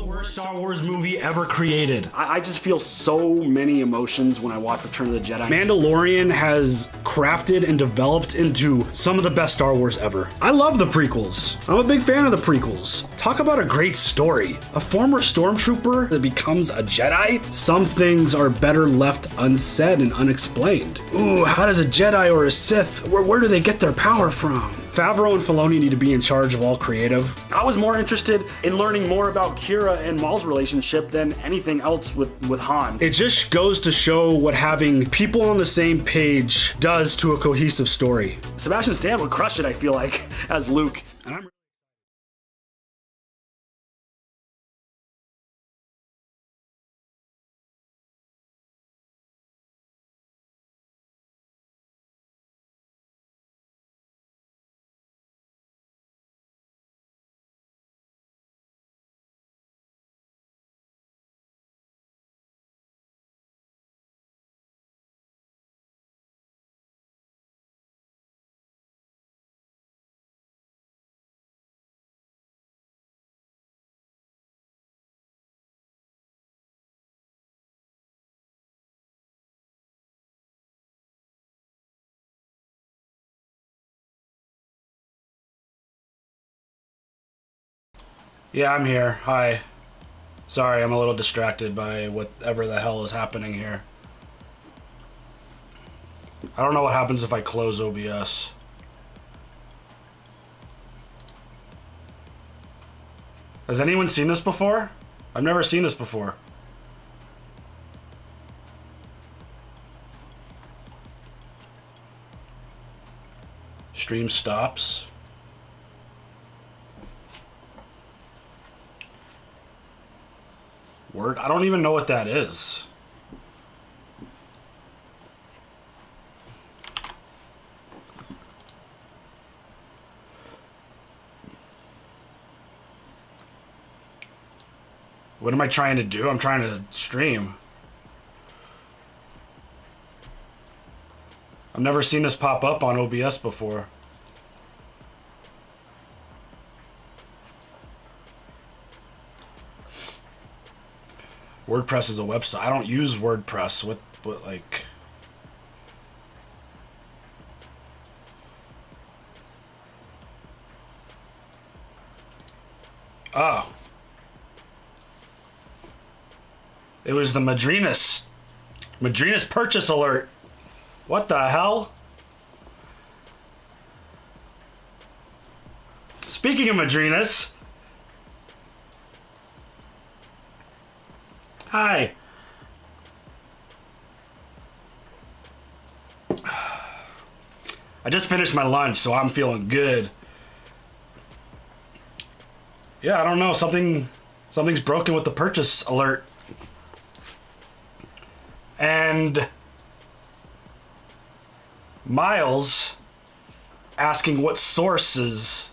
worst Star Wars movie ever created. I just feel so many emotions when I watch Return of the Jedi. Mandalorian has crafted and developed into some of the best Star Wars ever. I love the prequels. I'm a big fan of the prequels. Talk about a great story. A former stormtrooper that becomes a Jedi? Some things are better left unsaid and unexplained. Ooh, how does a Jedi or a Sith, where do they get their power from? Favreau and Filoni need to be in charge of all creative. I was more interested in learning more about Kira and Maul's relationship than anything else with Han. It just goes to show what having people on the same page does to a cohesive story. Sebastian Stan would crush it, I feel like, as Luke. And I'm Yeah, I'm here. Hi. Sorry, I'm a little distracted by whatever the hell is happening here. I don't know what happens if I close OBS. Has anyone seen this before? I've never seen this before. Stream stops. Word? I don't even know what that is. What am I trying to do? I'm trying to stream. I've never seen this pop up on OBS before. WordPress is a website. I don't use WordPress. What like... Oh. It was the Madrinas purchase alert. What the hell? Speaking of Madrinas... Hi. I just finished my lunch, so I'm feeling good. Yeah, I don't know. Something's broken with the purchase alert. And Miles asking what sources.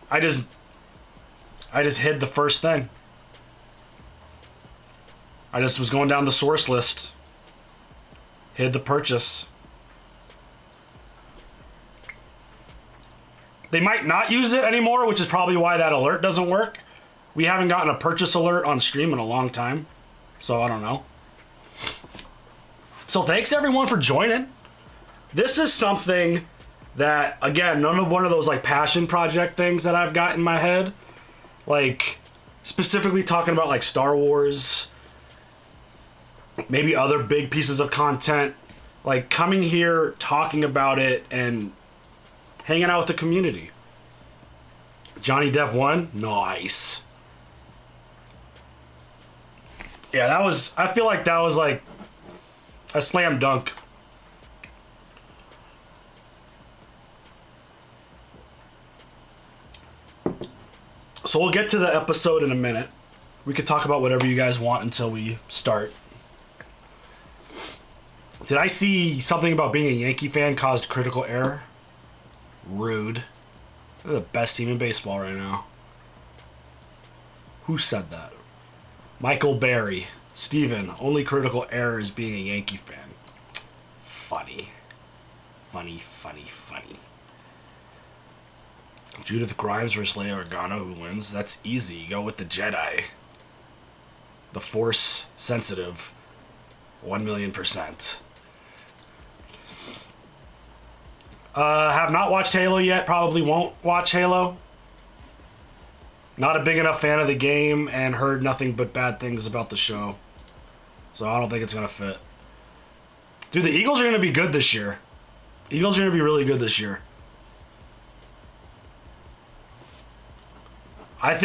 I just hid the first thing. I just was going down the source list. Hid the purchase. They might not use it anymore, which is probably why that alert doesn't work. We haven't gotten a purchase alert on stream in a long time. So I don't know. So thanks everyone for joining. This is something that, again, none of one of those like passion project things that I've got in my head. Like, specifically talking about like Star Wars, maybe other big pieces of content, like coming here, talking about it, and hanging out with the community. Johnny Depp won? Nice. Yeah, I feel like that was like a slam dunk. So we'll get to the episode in a minute. We could talk about whatever you guys want until we start. Did I see something about being a Yankee fan caused critical error? Rude. They're the best team in baseball right now. Who said that? Michael Berry. Steven, only critical error is being a Yankee fan. Funny. Funny, funny, funny. Judith Grimes versus Leia Organa, who wins? That's easy. Go with the Jedi. The Force sensitive. 1,000,000%. Have not watched Halo yet. Probably won't watch Halo. Not a big enough fan of the game and heard nothing but bad things about the show. So I don't think it's going to fit. Dude, the Eagles are going to be good this year. Eagles are going to be really good this year. I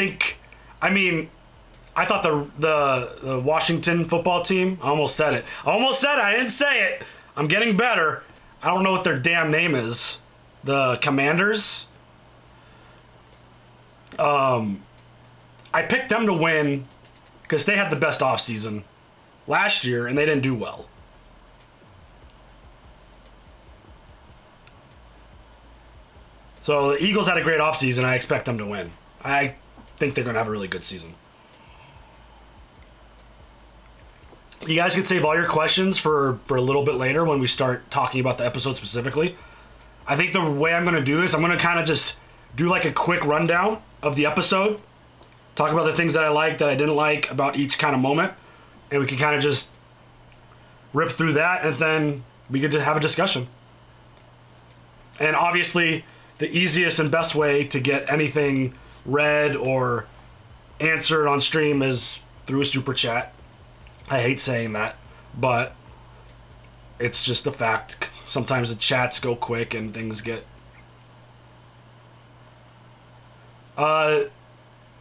thought the Washington football team, I almost said it. I didn't say it. I'm getting better. I don't know what their damn name is. The Commanders. I picked them to win because they had the best offseason last year and they didn't do well. So the Eagles had a great offseason. I expect them to win. I think they're going to have a really good season. You guys can save all your questions for a little bit later when we start talking about the episode specifically. I think the way I'm going to do this, I'm going to kind of just do like a quick rundown of the episode. Talk about the things that I liked, that I didn't like about each kind of moment. And we can kind of just rip through that and then we could just have a discussion. And obviously, the easiest and best way to get anything read or answered on stream is through a super chat. I hate saying that, but it's just a fact. Sometimes the chats go quick and things get...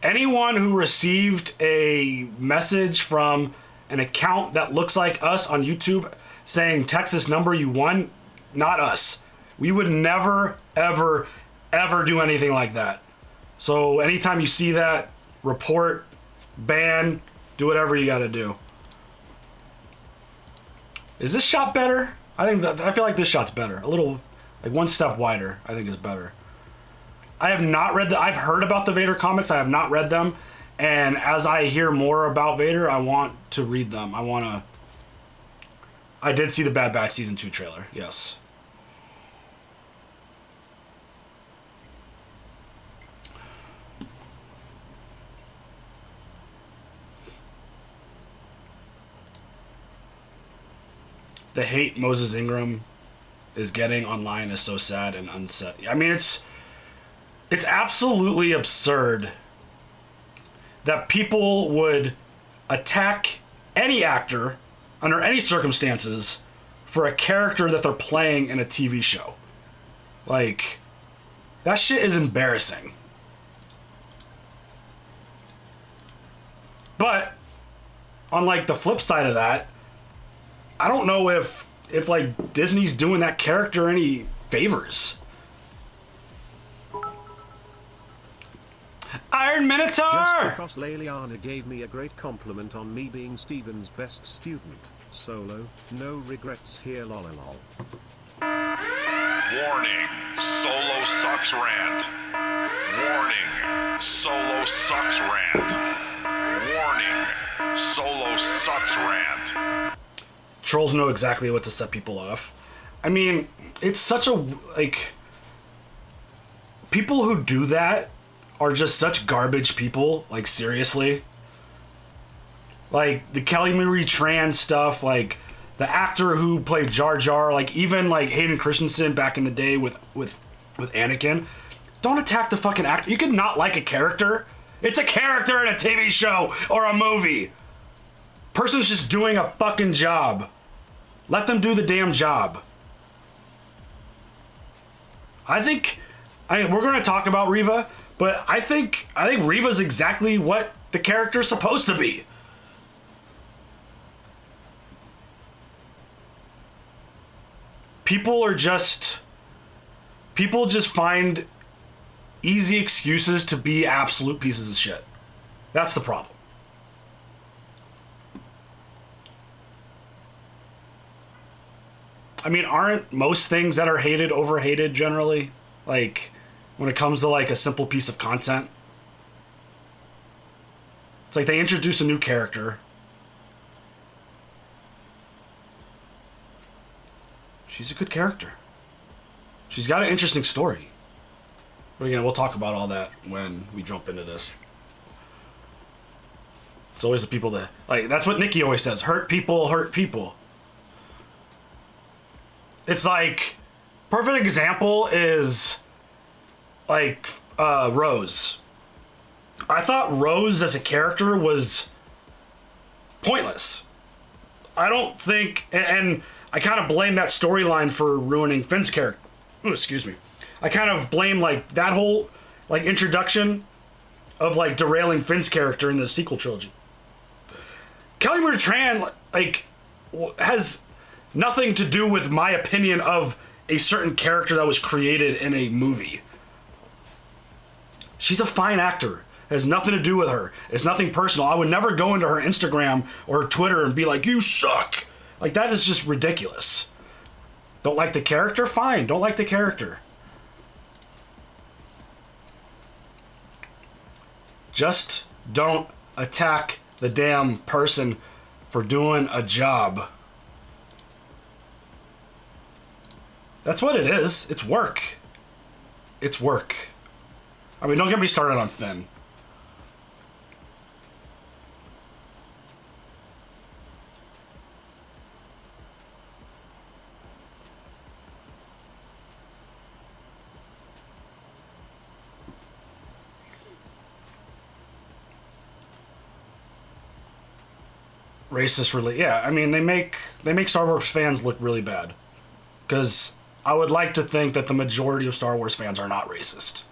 Anyone who received a message from an account that looks like us on YouTube saying Texas number you won, not us. We would never, ever, ever do anything like that. So anytime you see that, report, ban, do whatever you gotta do. Is this shot better? I feel like this shot's better. A little, like one step wider, I think is better. I have not read I've heard about the Vader comics. I have not read them. And as I hear more about Vader, I want to read them. I did see the Bad Batch Season 2 trailer, yes. The hate Moses Ingram is getting online is so sad and unsettling. I mean, it's absolutely absurd that people would attack any actor under any circumstances for a character that they're playing in a TV show. Like, that shit is embarrassing. But on like the flip side of that, I don't know if like Disney's doing that character any favors. Iron Minotaur! Just because Leliana gave me a great compliment on me being Steven's best student. Solo, no regrets here lololol. Warning, Solo sucks rant. Warning, Solo sucks rant. Warning, Solo sucks rant. Trolls know exactly what to set people off. I mean, it's such a, like, people who do that are just such garbage people, like, seriously. Like, the Kelly Marie Tran stuff, like, the actor who played Jar Jar, like, even, like, Hayden Christensen back in the day with Anakin. Don't attack the fucking actor. You could not like a character. It's a character in a TV show or a movie. Person's just doing a fucking job. Let them do the damn job. We're going to talk about Reva, but I think Reva's exactly what the character's supposed to be. People just find easy excuses to be absolute pieces of shit. That's the problem. I mean, aren't most things that are hated overhated generally? Like, when it comes to, like, a simple piece of content? It's like they introduce a new character. She's a good character. She's got an interesting story. But again, we'll talk about all that when we jump into this. It's always the people that, like, that's what Nikki always says, hurt people hurt people. It's like, perfect example is, like, Rose. I thought Rose as a character was pointless. I don't think, and I kind of blame that storyline for ruining Finn's character. Oh, excuse me. I kind of blame, like, that whole, like, introduction of, like, derailing Finn's character in the sequel trilogy. Kelly Marie Tran, like, has nothing to do with my opinion of a certain character that was created in a movie. She's a fine actor. It has nothing to do with her. It's nothing personal. I would never go into her Instagram or Twitter and be like, you suck. Like, that is just ridiculous. Don't like the character? Fine. Don't like the character. Just don't attack the damn person for doing a job. That's what it is. It's work. It's work. I mean, don't get me started on Finn. Racist, really? Yeah, I mean, they make Star Wars fans look really bad. Because I would like to think that the majority of Star Wars fans are not racist.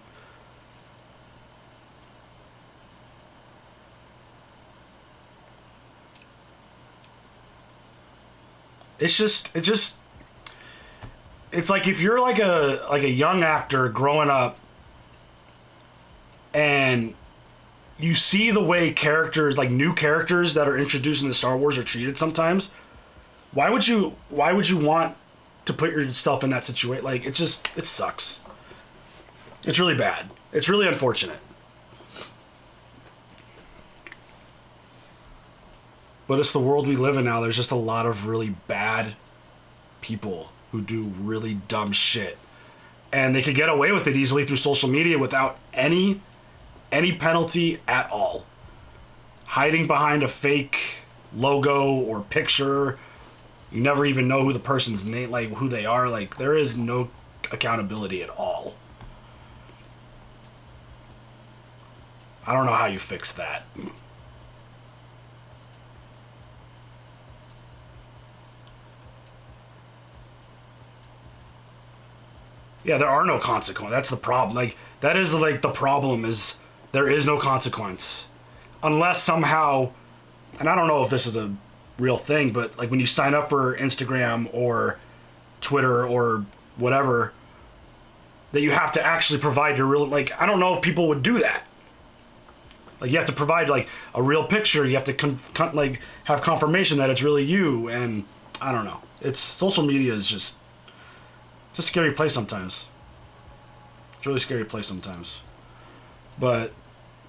It's like if you're like a young actor growing up and you see the way characters, like new characters that are introduced into Star Wars are treated sometimes, why would you want to put yourself in that situation? Like, it sucks. It's really bad. It's really unfortunate. But it's the world we live in now. There's just a lot of really bad people who do really dumb shit. And they could get away with it easily through social media without any penalty at all. Hiding behind a fake logo or picture. You never even know who the person's name, like who they are. Like, there is no accountability at all. I don't know how you fix that. Yeah, there are no consequences. That's the problem. Like, that is like the problem is there is no consequence. Unless somehow, and I don't know if this is a real thing, but like when you sign up for Instagram or Twitter or whatever, that you have to actually provide your real, like, I don't know if people would do that. Like, you have to provide like a real picture. You have to like have confirmation that it's really you. And I don't know. Social media is just, it's a scary place sometimes. It's a really scary place sometimes. But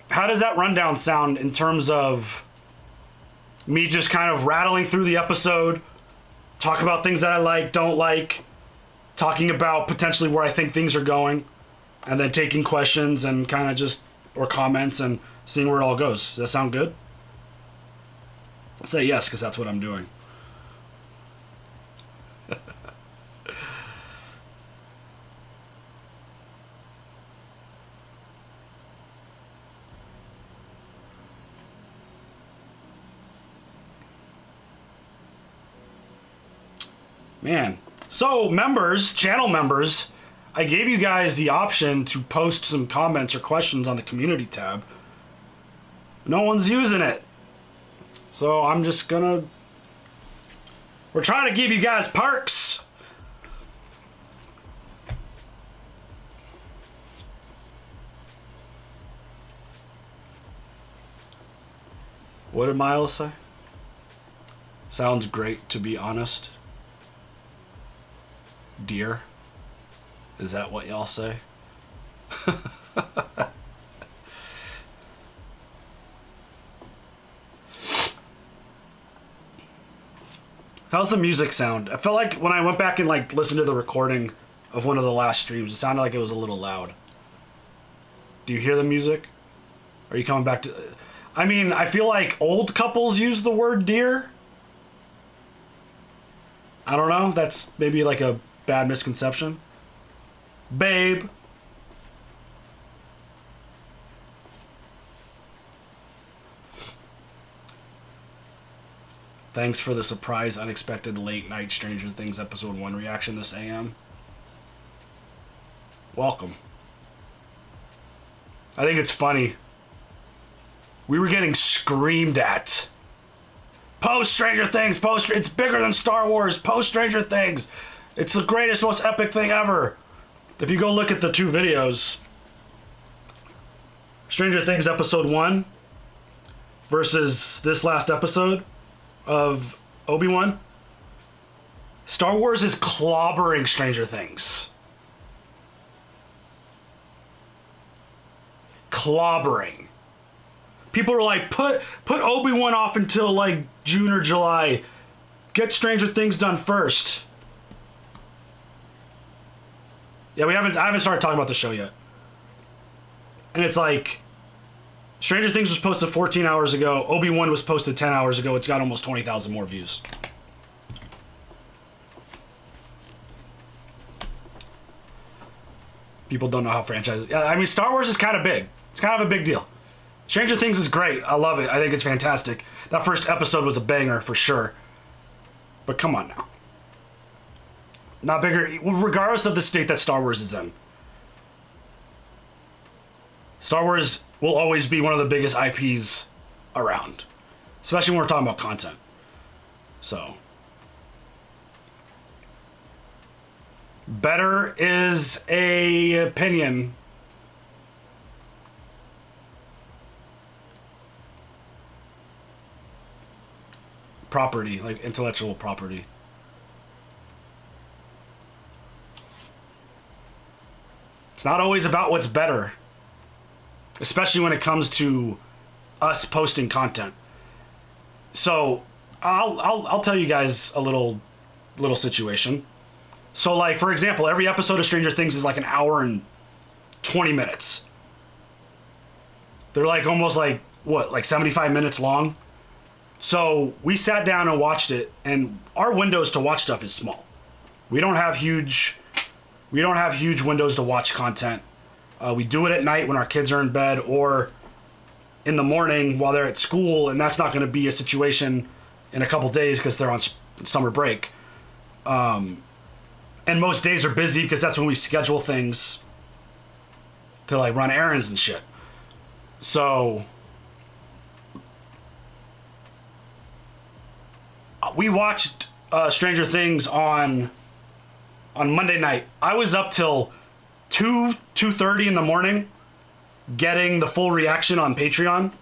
how does that rundown sound in terms of me just kind of rattling through the episode, talk about things that I like, don't like, talking about potentially where I think things are going, and then taking questions and kind of just, or comments, and seeing where it all goes. Does that sound good? Say yes, because that's what I'm doing. Man. So, members, channel members, I gave you guys the option to post some comments or questions on the community tab. No one's using it. So, I'm just gonna... We're trying to give you guys perks. What did Miles say? Sounds great, to be honest. Dear? Is that what y'all say? How's the music sound? I felt like when I went back and like listened to the recording of one of the last streams, it sounded like it was a little loud. Do you hear the music? Are you coming back to... I mean, I feel like old couples use the word dear. I don't know. That's maybe like a bad misconception. Babe. Thanks for the surprise, unexpected late night Stranger Things episode 1 reaction this AM. Welcome. I think it's funny. We were getting screamed at. Post Stranger Things, it's bigger than Star Wars, post Stranger Things. It's the greatest, most epic thing ever. If you go look at the 2 videos, Stranger Things episode 1 versus this last episode of Obi-Wan, Star Wars is clobbering Stranger Things. Clobbering. People are like, put Obi-Wan off until like June or July. Get Stranger Things done first. Yeah, I haven't started talking about the show yet. And it's like, Stranger Things was posted 14 hours ago. Obi-Wan was posted 10 hours ago. It's got almost 20,000 more views. People don't know how franchises... I mean, Star Wars is kind of big. It's kind of a big deal. Stranger Things is great. I love it. I think it's fantastic. That first episode was a banger for sure. But come on now. Not bigger... Regardless of the state that Star Wars is in. Star Wars will always be one of the biggest IPs around. Especially when we're talking about content. So... Better is a opinion. Property, like intellectual property. It's not always about what's better. Especially when it comes to us posting content. So, I'll tell you guys a little situation. So, like, for example, every episode of Stranger Things is like an hour and 20 minutes. They're like almost like, what, like 75 minutes long? So, we sat down and watched it, and our windows to watch stuff is small. We don't have huge windows to watch content. We do it at night when our kids are in bed or in the morning while they're at school, and that's not going to be a situation in a couple days because they're on summer break. And most days are busy because that's when we schedule things to like run errands and shit. So we watched Stranger Things on Monday night. I was up till 2:30 in the morning getting the full reaction on Patreon.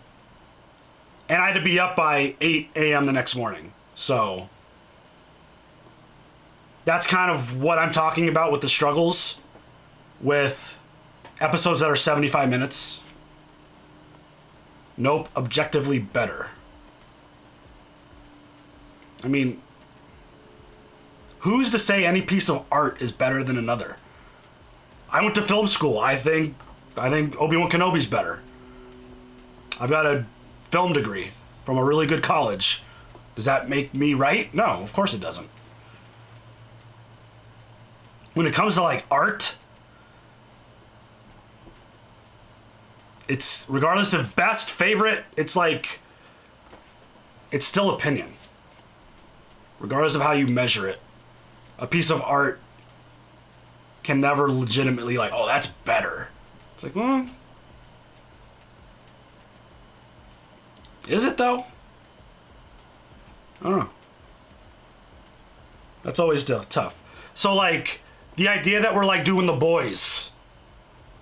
And I had to be up by 8 a.m. the next morning. So that's kind of what I'm talking about with the struggles with episodes that are 75 minutes. Nope, objectively better. I mean, who's to say any piece of art is better than another? I went to film school. I think Obi-Wan Kenobi's better. I've got a film degree from a really good college. Does that make me right? No, of course it doesn't. When it comes to like art, it's regardless of best, favorite, it's like, it's still opinion. Regardless of how you measure it. A piece of art can never legitimately like, oh, that's better. It's like, well, is it though? I don't know. That's always tough. So like, the idea that we're like doing The Boys,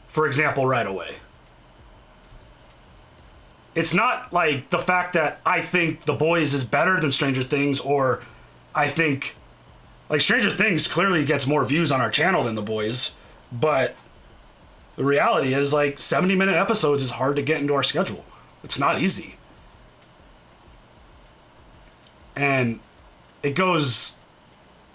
for example, right away. It's not like the fact that I think The Boys is better than Stranger Things, or I think like Stranger Things clearly gets more views on our channel than The Boys, but the reality is like 70-minute episodes is hard to get into our schedule. It's not easy. And it goes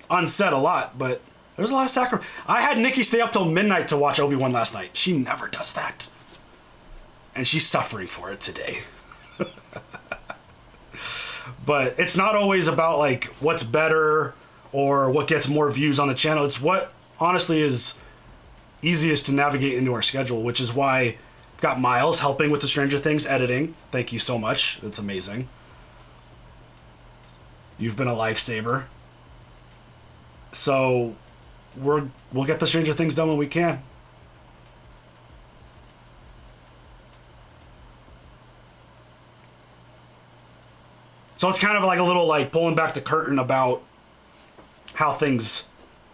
unsaid a lot, but there's a lot of sacrifice. I had Nikki stay up till midnight to watch Obi-Wan last night. She never does that. And she's suffering for it today. But it's not always about like what's better or what gets more views on the channel. It's what honestly is easiest to navigate into our schedule, which is why I've got Miles helping with the Stranger Things editing. Thank you so much. It's amazing. You've been a lifesaver. So we'll get the Stranger Things done when we can. So it's kind of like a little like pulling back the curtain about how things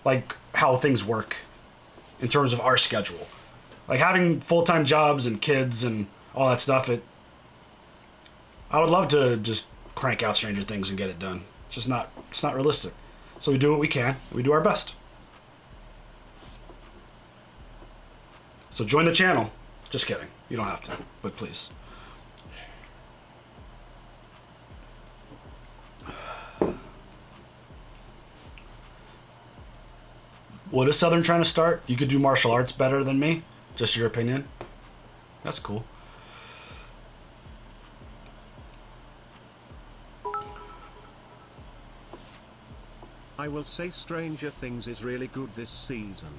work in terms of our schedule. Like having full-time jobs and kids and all that stuff, I would love to just crank out Stranger Things and get it done. It's not realistic. So we do what we can. We do our best. So join the channel. Just kidding. You don't have to, but please. What is Southern trying to start? You could do martial arts better than me? Just your opinion? That's cool. I will say Stranger Things is really good this season.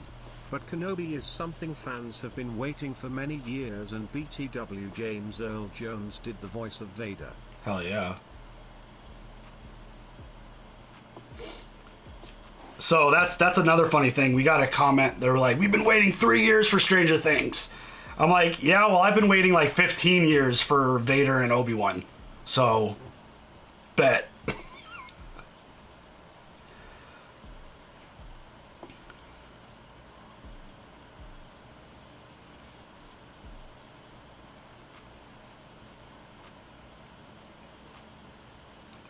But Kenobi is something fans have been waiting for many years, and BTW James Earl Jones did the voice of Vader. Hell yeah. So that's another funny thing. We got a comment. They were like, we've been waiting 3 years for Stranger Things. I'm like, yeah, well, I've been waiting like 15 years for Vader and Obi-Wan. So, bet.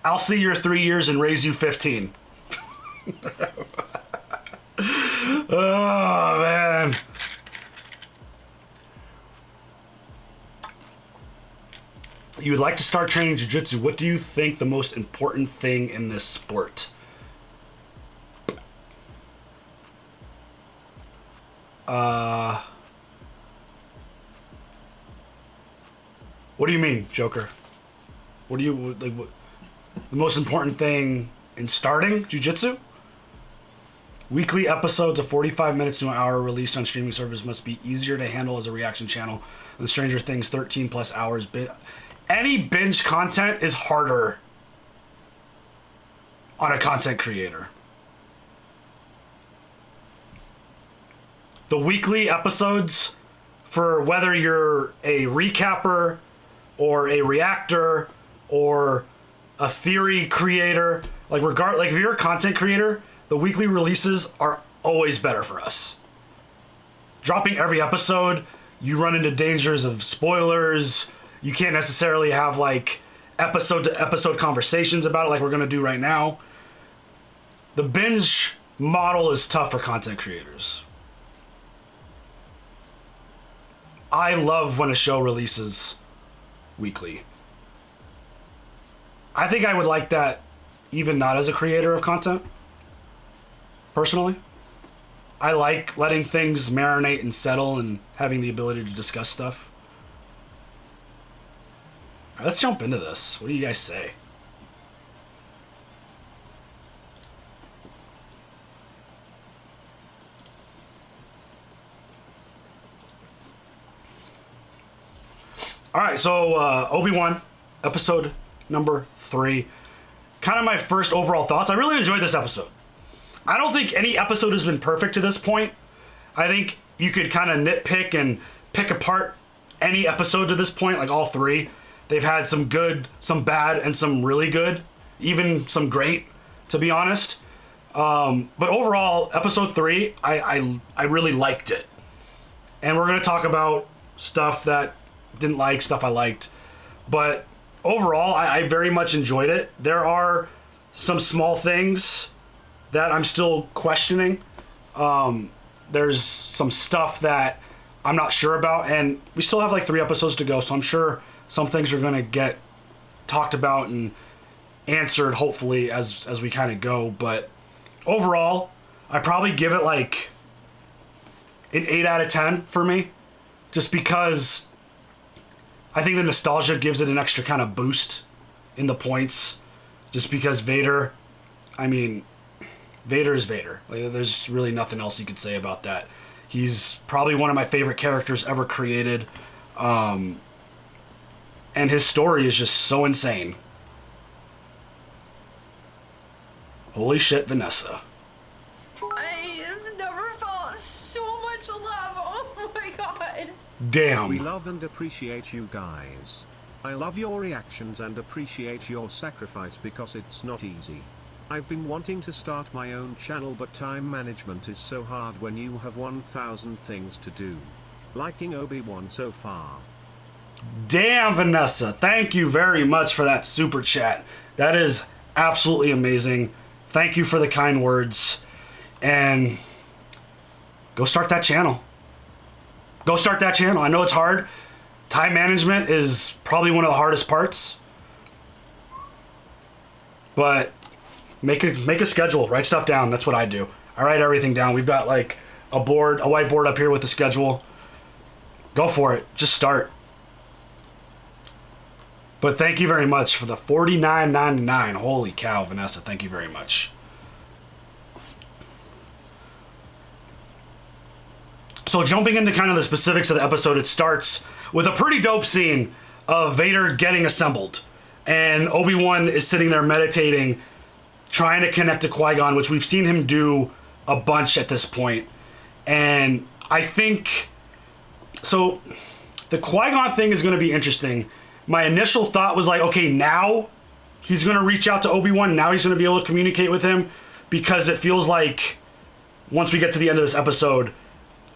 I'll see your 3 years and raise you 15. Oh, man. You would like to start training jiu-jitsu. What do you think the most important thing in this sport? What do you mean, Joker? What do you, like, what, the most important thing in starting jiu-jitsu? Weekly episodes of 45 minutes to an hour released on streaming service must be easier to handle as a reaction channel than Stranger Things 13 plus hours. Any binge content is harder on a content creator. The weekly episodes, for whether you're a recapper or a reactor or a theory creator, like if you're a content creator, the weekly releases are always better for us. Dropping every episode, you run into dangers of spoilers. You can't necessarily have like episode to episode conversations about it like we're gonna do right now. The binge model is tough for content creators. I love when a show releases weekly. I think I would like that even not as a creator of content. Personally, I like letting things marinate and settle and having the ability to discuss stuff. All right, let's jump into this. What do you guys say? All right, so Obi-Wan, episode number 3. Kind of my first overall thoughts. I really enjoyed this episode. I don't think any episode has been perfect to this point. I think you could kind of nitpick and pick apart any episode to this point, like all 3. They've had some good, some bad, and some really good, even some great, to be honest. But overall, episode 3, I really liked it. And we're going to talk about stuff that didn't like, stuff I liked. But overall, I very much enjoyed it. There are some small things that I'm still questioning. There's some stuff that I'm not sure about, and we still have like 3 episodes to go, so I'm sure some things are gonna get talked about and answered, hopefully, as we kind of go. But overall, I probably give it like an 8 out of 10 for me, just because I think the nostalgia gives it an extra kind of boost in the points, just because Vader, I mean, Vader is Vader. Like, there's really nothing else you could say about that. He's probably one of my favorite characters ever created. And his story is just so insane. Holy shit, Vanessa. I've never felt so much love. Oh my god. Damn. We love and appreciate you guys. I love your reactions and appreciate your sacrifice because it's not easy. I've been wanting to start my own channel, but time management is so hard when you have 1,000 things to do. Liking Obi-Wan so far. Damn, Vanessa. Thank you very much for that super chat. That is absolutely amazing. Thank you for the kind words. And go start that channel. Go start that channel. I know it's hard. Time management is probably one of the hardest parts. But make a schedule. Write stuff down. That's what I do. I write everything down. We've got like a whiteboard up here with the schedule. Go for it. Just start. But thank you very much for the $49.99. Holy cow, Vanessa. Thank you very much. So jumping into kind of the specifics of the episode, it starts with a pretty dope scene of Vader getting assembled. And Obi-Wan is sitting there meditating, trying to connect to Qui-Gon, which we've seen him do a bunch at this point. And I think... So the Qui-Gon thing is going to be interesting. My initial thought was like, okay, now he's going to reach out to Obi-Wan. Now he's going to be able to communicate with him, because it feels like once we get to the end of this episode,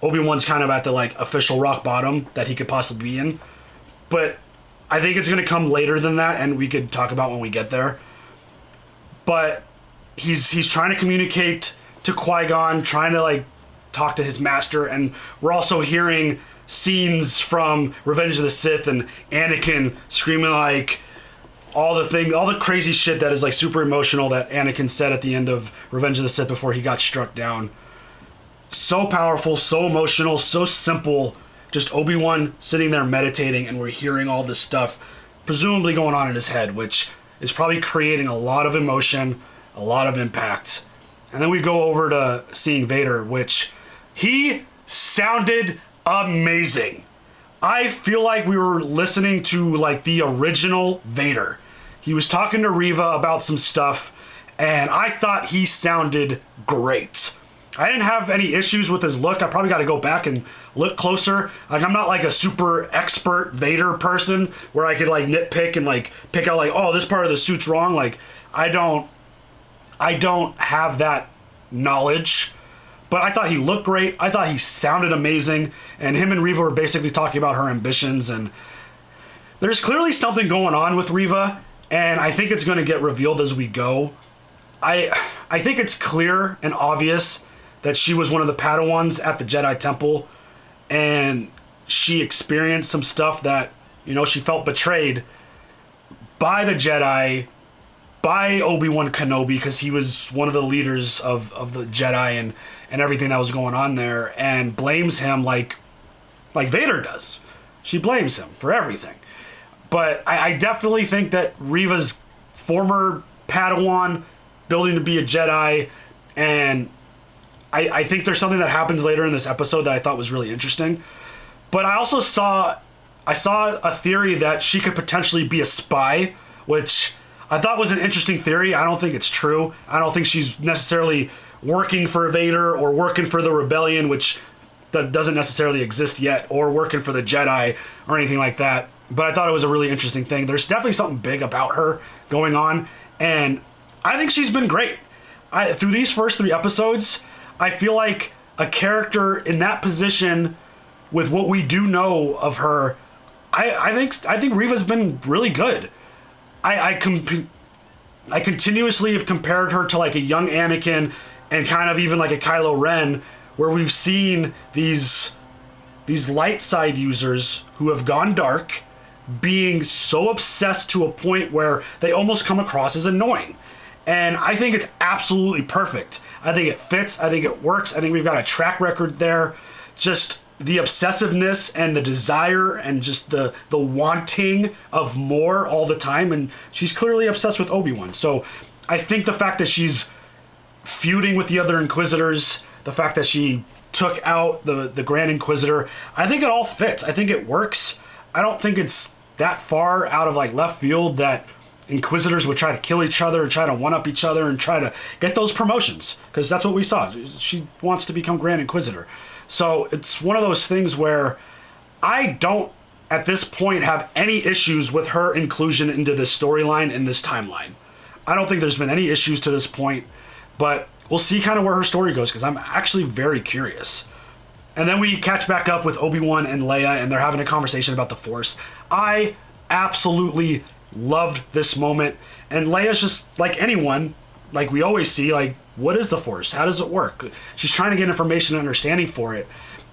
Obi-Wan's kind of at the like official rock bottom that he could possibly be in. But I think it's going to come later than that, and we could talk about when we get there. But he's trying to communicate to Qui-Gon, trying to like talk to his master, and we're also hearing scenes from Revenge of the Sith and Anakin screaming like all the crazy shit that is like super emotional that Anakin said at the end of Revenge of the Sith before he got struck down. So powerful, so emotional, so simple. Just Obi-Wan sitting there meditating, and we're hearing all this stuff presumably going on in his head, which is probably creating a lot of emotion, a lot of impact. And then we go over to seeing Vader, which he sounded amazing. I feel like we were listening to like the original Vader. He was talking to Reva about some stuff, and I thought he sounded great. I didn't have any issues with his look. I probably got to go back and look closer. Like, I'm not like a super expert Vader person where I could like nitpick and like pick out like, oh, this part of the suit's wrong. Like, I don't have that knowledge. But I thought he looked great. I thought he sounded amazing. And him and Reva were basically talking about her ambitions. And there's clearly something going on with Reva, and I think it's going to get revealed as we go. I think it's clear and obvious that she was one of the Padawans at the Jedi Temple, and she experienced some stuff that, you know, she felt betrayed by the Jedi, by Obi-Wan Kenobi, because he was one of the leaders of the Jedi and everything that was going on there, and blames him like Vader does. She blames him for everything. But I definitely think that Reva's former Padawan building to be a Jedi, and I think there's something that happens later in this episode that I thought was really interesting. But I also saw a theory that she could potentially be a spy, which I thought was an interesting theory. I don't think it's true. I don't think she's necessarily working for Vader or working for the Rebellion, which that doesn't necessarily exist yet, or working for the Jedi or anything like that. But I thought it was a really interesting thing. There's definitely something big about her going on, and I think she's been great. Through these first 3 episodes, I feel like a character in that position, with what we do know of her, I think Reva's been really good. I continuously have compared her to like a young Anakin, and kind of even like a Kylo Ren, where we've seen these light side users who have gone dark being so obsessed to a point where they almost come across as annoying. And I think it's absolutely perfect. I think it fits. I think it works. I think we've got a track record there. Just the obsessiveness and the desire and just the wanting of more all the time, and she's clearly obsessed with Obi-Wan. So I think the fact that she's feuding with the other Inquisitors, the fact that she took out the Grand Inquisitor, I think it all fits. I think it works. I don't think it's that far out of like left field that Inquisitors would try to kill each other and try to one-up each other and try to get those promotions, because that's what we saw. She wants to become Grand Inquisitor. So it's one of those things where I don't, at this point, have any issues with her inclusion into this storyline in this timeline. I don't think there's been any issues to this point, but we'll see kind of where her story goes, because I'm actually very curious. And then we catch back up with Obi-Wan and Leia, and they're having a conversation about the Force. I absolutely loved this moment, and Leia's just like anyone, like we always see, like, what is the Force? How does it work? She's trying to get information and understanding for it.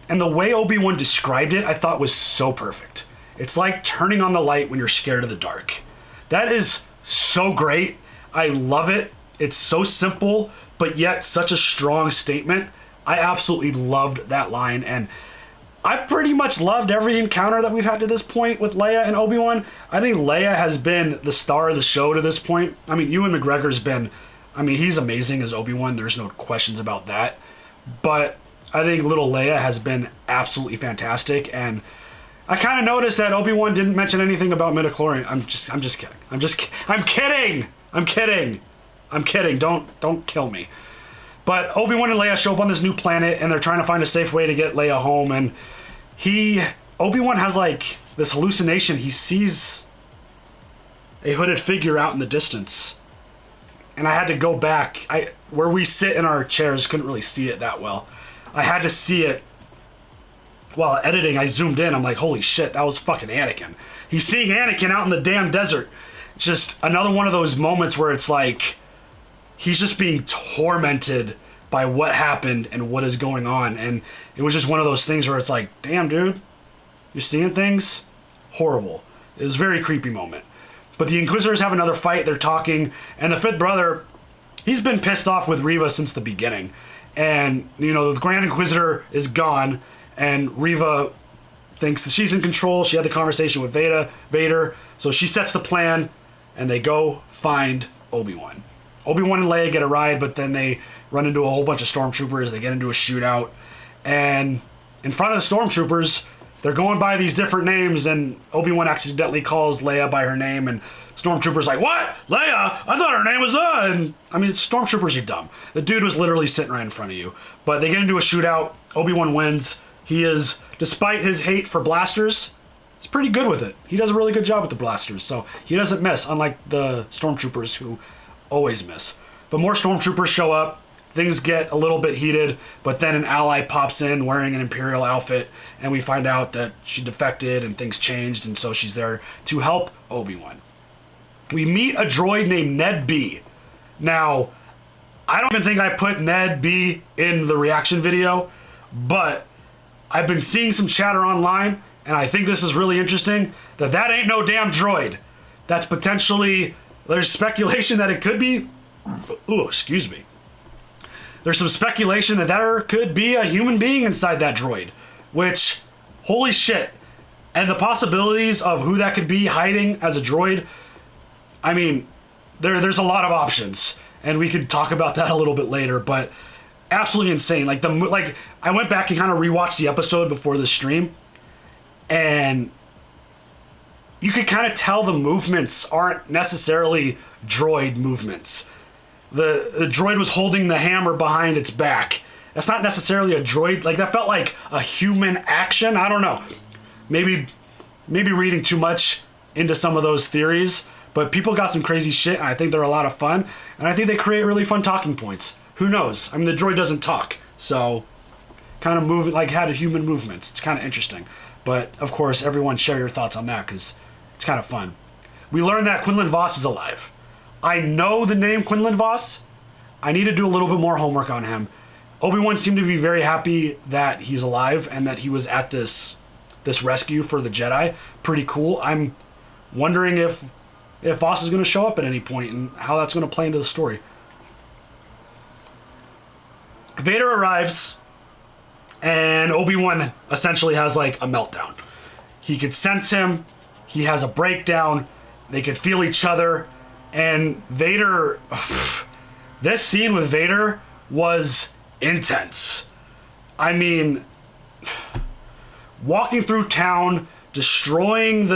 And the way Obi-Wan described it, I thought was so perfect. It's like turning on the light when you're scared of the dark. That is so great. I love it. It's so simple, but yet such a strong statement. I absolutely loved that line, and I pretty much loved every encounter that we've had to this point with Leia and Obi-Wan. I think Leia has been the star of the show to this point. I mean, Ewan McGregor's been, he's amazing as Obi-Wan. There's no questions about that. But I think little Leia has been absolutely fantastic, and I kind of noticed that Obi-Wan didn't mention anything about midichlorian. I'm just kidding. I'm kidding. Don't kill me. But Obi-Wan and Leia show up on this new planet, and they're trying to find a safe way to get Leia home. And Obi-Wan has like this hallucination. He sees a hooded figure out in the distance. And I had to go back. Where we sit in our chairs, couldn't really see it that well. I had to see it while editing. I zoomed in. I'm like, holy shit, that was fucking Anakin. He's seeing Anakin out in the damn desert. It's just another one of those moments where it's like, he's just being tormented by what happened and what is going on. And it was just one of those things where it's like, damn, dude, you're seeing things? Horrible. It was a very creepy moment. But the Inquisitors have another fight. They're talking. And the fifth brother, he's been pissed off with Reva since the beginning. And, the Grand Inquisitor is gone. And Reva thinks that she's in control. She had the conversation with Vader. So she sets the plan. And they go find Obi-Wan. Obi-Wan and Leia get a ride, but then they run into a whole bunch of stormtroopers. They get into a shootout. And in front of the stormtroopers, they're going by these different names, and Obi-Wan accidentally calls Leia by her name, and stormtroopers like, what? Leia? I thought her name was And stormtroopers are dumb. The dude was literally sitting right in front of you. But they get into a shootout. Obi-Wan wins. He is, despite his hate for blasters, he's pretty good with it. He does a really good job with the blasters, so he doesn't miss, unlike the stormtroopers who always miss. But more stormtroopers show up. Things get a little bit heated, but then an ally pops in wearing an Imperial outfit, and we find out that she defected and things changed, and so she's there to help Obi-Wan. We meet a droid named Ned B. Now, I don't even think I put Ned B in the reaction video, but I've been seeing some chatter online, and I think this is really interesting, that ain't no damn droid. That's potentially... There's speculation that it could be... Ooh, excuse me. There's some speculation that there could be a human being inside that droid. Which, holy shit. And the possibilities of who that could be hiding as a droid... there's a lot of options. And we could talk about that a little bit later, but... Absolutely insane. I went back and kind of rewatched the episode before the stream. And... you could kind of tell the movements aren't necessarily droid movements. The droid was holding the hammer behind its back. That's not necessarily a droid. That felt like a human action. I don't know. Maybe reading too much into some of those theories, but people got some crazy shit, and I think they're a lot of fun, and I think they create really fun talking points. Who knows? The droid doesn't talk, so kind of move had human movements. It's kind of interesting. But, of course, everyone share your thoughts on that, because it's kind of fun. We learned that Quinlan Vos is alive. I know the name Quinlan Vos. I need to do a little bit more homework on him. Obi-Wan seemed to be very happy that he's alive and that he was at this rescue for the Jedi. Pretty cool. I'm wondering if Vos is going to show up at any point and how that's going to play into the story. Vader arrives, And Obi-Wan essentially has like a meltdown. He could sense him. He has a breakdown. They could feel each other. And Vader, this scene with Vader was intense. I mean, walking through town, destroying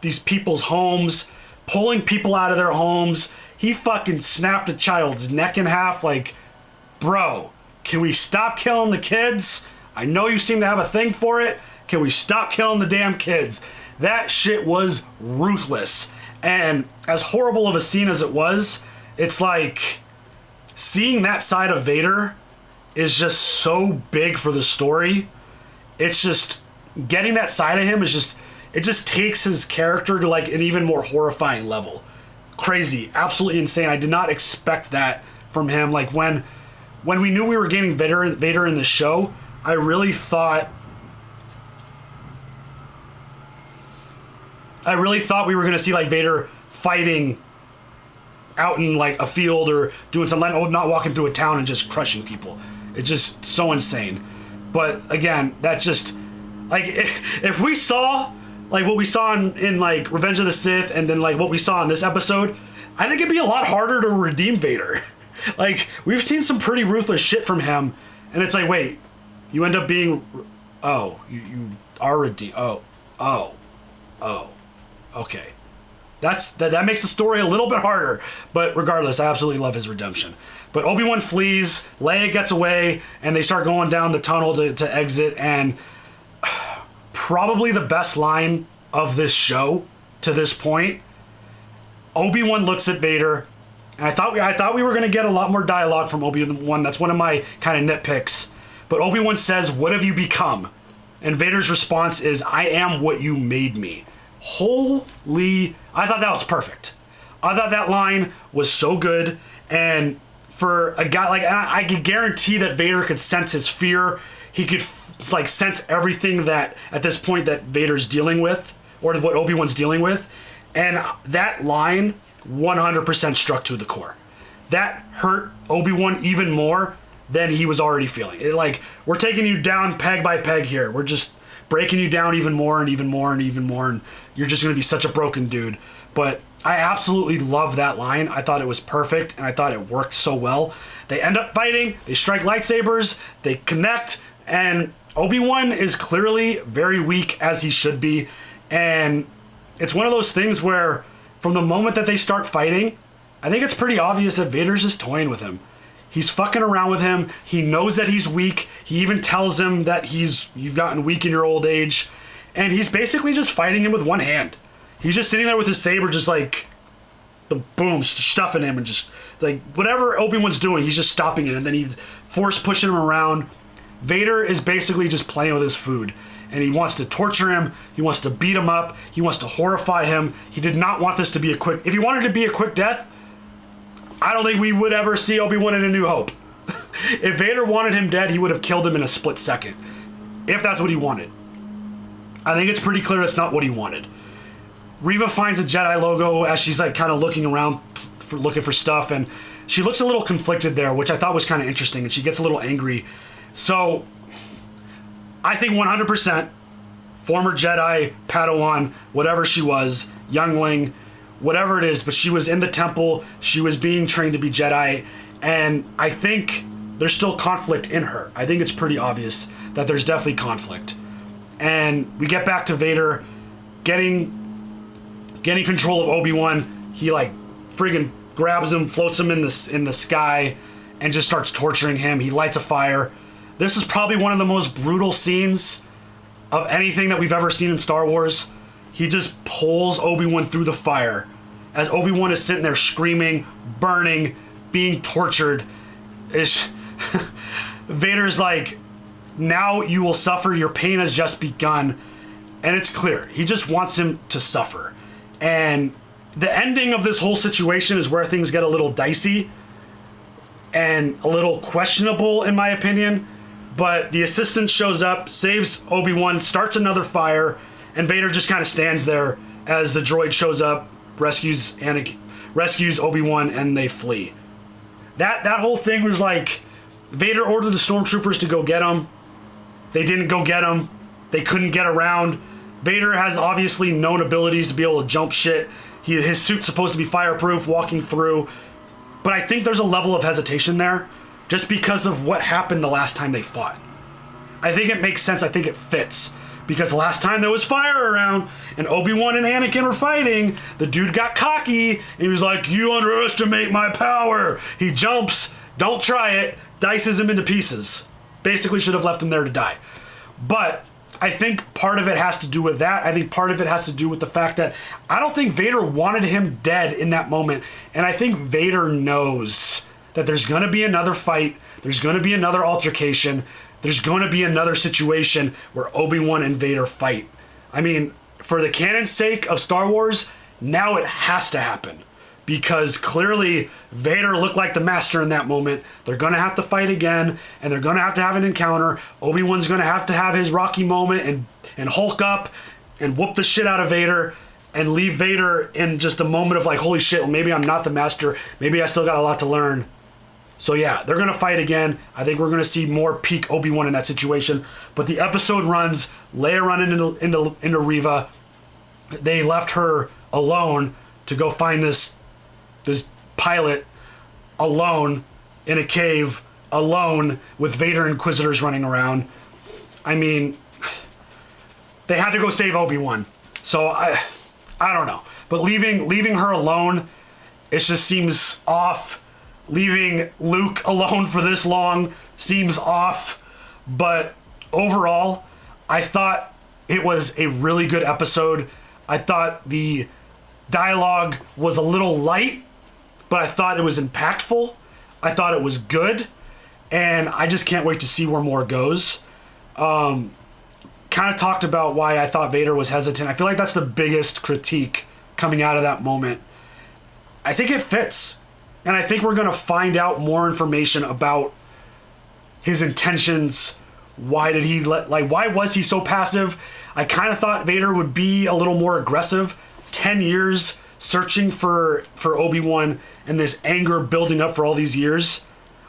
these people's homes, pulling people out of their homes. He fucking snapped a child's neck in half. Like, bro, can we stop killing the kids? I know you seem to have a thing for it. Can we stop killing the damn kids? That shit was ruthless. And as horrible of a scene as it was, it's like seeing that side of Vader is just so big for the story. It's just getting that side of him is just, it just takes his character to like an even more horrifying level. Crazy, absolutely insane. I did not expect that from him. Like when we knew we were getting Vader in the show, I really thought we were gonna see like Vader fighting out in like a field or doing something, not walking through a town and just crushing people. It's just so insane. But again, that just like if we saw like what we saw in like Revenge of the Sith and then like what we saw in this episode, I think it'd be a lot harder to redeem Vader. Like we've seen some pretty ruthless shit from him, and it's like, wait, you end up being, you are redeemed. Oh, okay. That makes the story a little bit harder, but regardless, I absolutely love his redemption. But Obi-Wan flees, Leia gets away, and they start going down the tunnel to exit, and probably the best line of this show to this point, Obi-Wan looks at Vader, and I thought we were going to get a lot more dialogue from Obi-Wan. That's one of my kind of nitpicks. But Obi-Wan says, "What have you become?" And Vader's response is, "I am what you made me." Holy, I thought that was perfect. I thought that line was so good. And for a guy like, I could guarantee that Vader could sense his fear. He could like sense everything that at this point that Vader's dealing with, or what Obi-Wan's dealing with. And that line 100% struck to the core. That hurt Obi-Wan even more than he was already feeling. It, like, we're taking you down peg by peg here. We're just breaking you down even more and even more and even more, and you're just going to be such a broken dude. But I absolutely love that line. I thought it was perfect, and I thought it worked so well. They end up fighting, they strike lightsabers, they connect, and Obi-Wan is clearly very weak, as he should be. And it's one of those things where from the moment that they start fighting, I think it's pretty obvious that Vader's just toying with him. He's fucking around with him. He knows that he's weak. He even tells him that you've gotten weak in your old age. And he's basically just fighting him with one hand. He's just sitting there with his saber, just like, the boom, stuffing him, and just like whatever Obi-Wan's doing, he's just stopping it. And then he's force pushing him around. Vader is basically just playing with his food. And he wants to torture him. He wants to beat him up. He wants to horrify him. He did not want this to be if he wanted it to be a quick death, I don't think we would ever see Obi-Wan in A New Hope. If Vader wanted him dead, he would have killed him in a split second. If that's what he wanted. I think it's pretty clear that's not what he wanted. Reva finds a Jedi logo as she's like kind of looking around looking for stuff, and she looks a little conflicted there, which I thought was kind of interesting, and she gets a little angry. So I think 100% former Jedi, Padawan, whatever she was, youngling, whatever it is, but she was in the temple, she was being trained to be Jedi, and I think there's still conflict in her. I think it's pretty obvious that there's definitely conflict. And we get back to Vader getting control of Obi-Wan. He like friggin' grabs him, floats him in the sky, and just starts torturing him. He lights a fire. This is probably one of the most brutal scenes of anything that we've ever seen in Star Wars. He just pulls Obi-Wan through the fire as Obi-Wan is sitting there screaming, burning, being tortured. Vader's like, now you will suffer, your pain has just begun. And it's clear, he just wants him to suffer. And the ending of this whole situation is where things get a little dicey and a little questionable, in my opinion. But the assistant shows up, saves Obi-Wan, starts another fire, and Vader just kind of stands there as the droid shows up, rescues Obi-Wan, and they flee. That whole thing was like, Vader ordered the stormtroopers to go get him. They didn't go get him. They couldn't get around. Vader has obviously known abilities to be able to jump shit. His suit's supposed to be fireproof walking through. But I think there's a level of hesitation there just because of what happened the last time they fought. I think it makes sense. I think it fits. Because last time there was fire around and Obi-Wan and Anakin were fighting, the dude got cocky and he was like, you underestimate my power. He jumps, don't try it, dices him into pieces. Basically should have left him there to die. But I think part of it has to do with that. I think part of it has to do with the fact that I don't think Vader wanted him dead in that moment. And I think Vader knows that there's going to be another fight. There's going to be another altercation. There's going to be another situation where Obi-Wan and Vader fight. I mean, for the canon's sake of Star Wars, now it has to happen. Because clearly Vader looked like the master in that moment. They're going to have to fight again, and they're going to have an encounter. Obi-Wan's going to have his Rocky moment and Hulk up and whoop the shit out of Vader and leave Vader in just a moment of like, holy shit, well, maybe I'm not the master. Maybe I still got a lot to learn. So yeah, they're going to fight again. I think we're going to see more peak Obi-Wan in that situation. But the episode runs, Leia running into Reva. They left her alone to go find this pilot alone in a cave, alone with Vader Inquisitors running around. I mean, they had to go save Obi-Wan. So I don't know. But leaving her alone, it just seems off. Leaving Luke alone for this long seems off. But overall, I thought it was a really good episode. I thought the dialogue was a little light, but I thought it was impactful. I thought it was good. And I just can't wait to see where more goes. Kind of talked about why I thought Vader was hesitant. I feel like that's the biggest critique coming out of that moment. I think it fits. And I think we're going to find out more information about his intentions. Why was he so passive? I kind of thought Vader would be a little more aggressive. 10 years searching for Obi-Wan and this anger building up for all these years.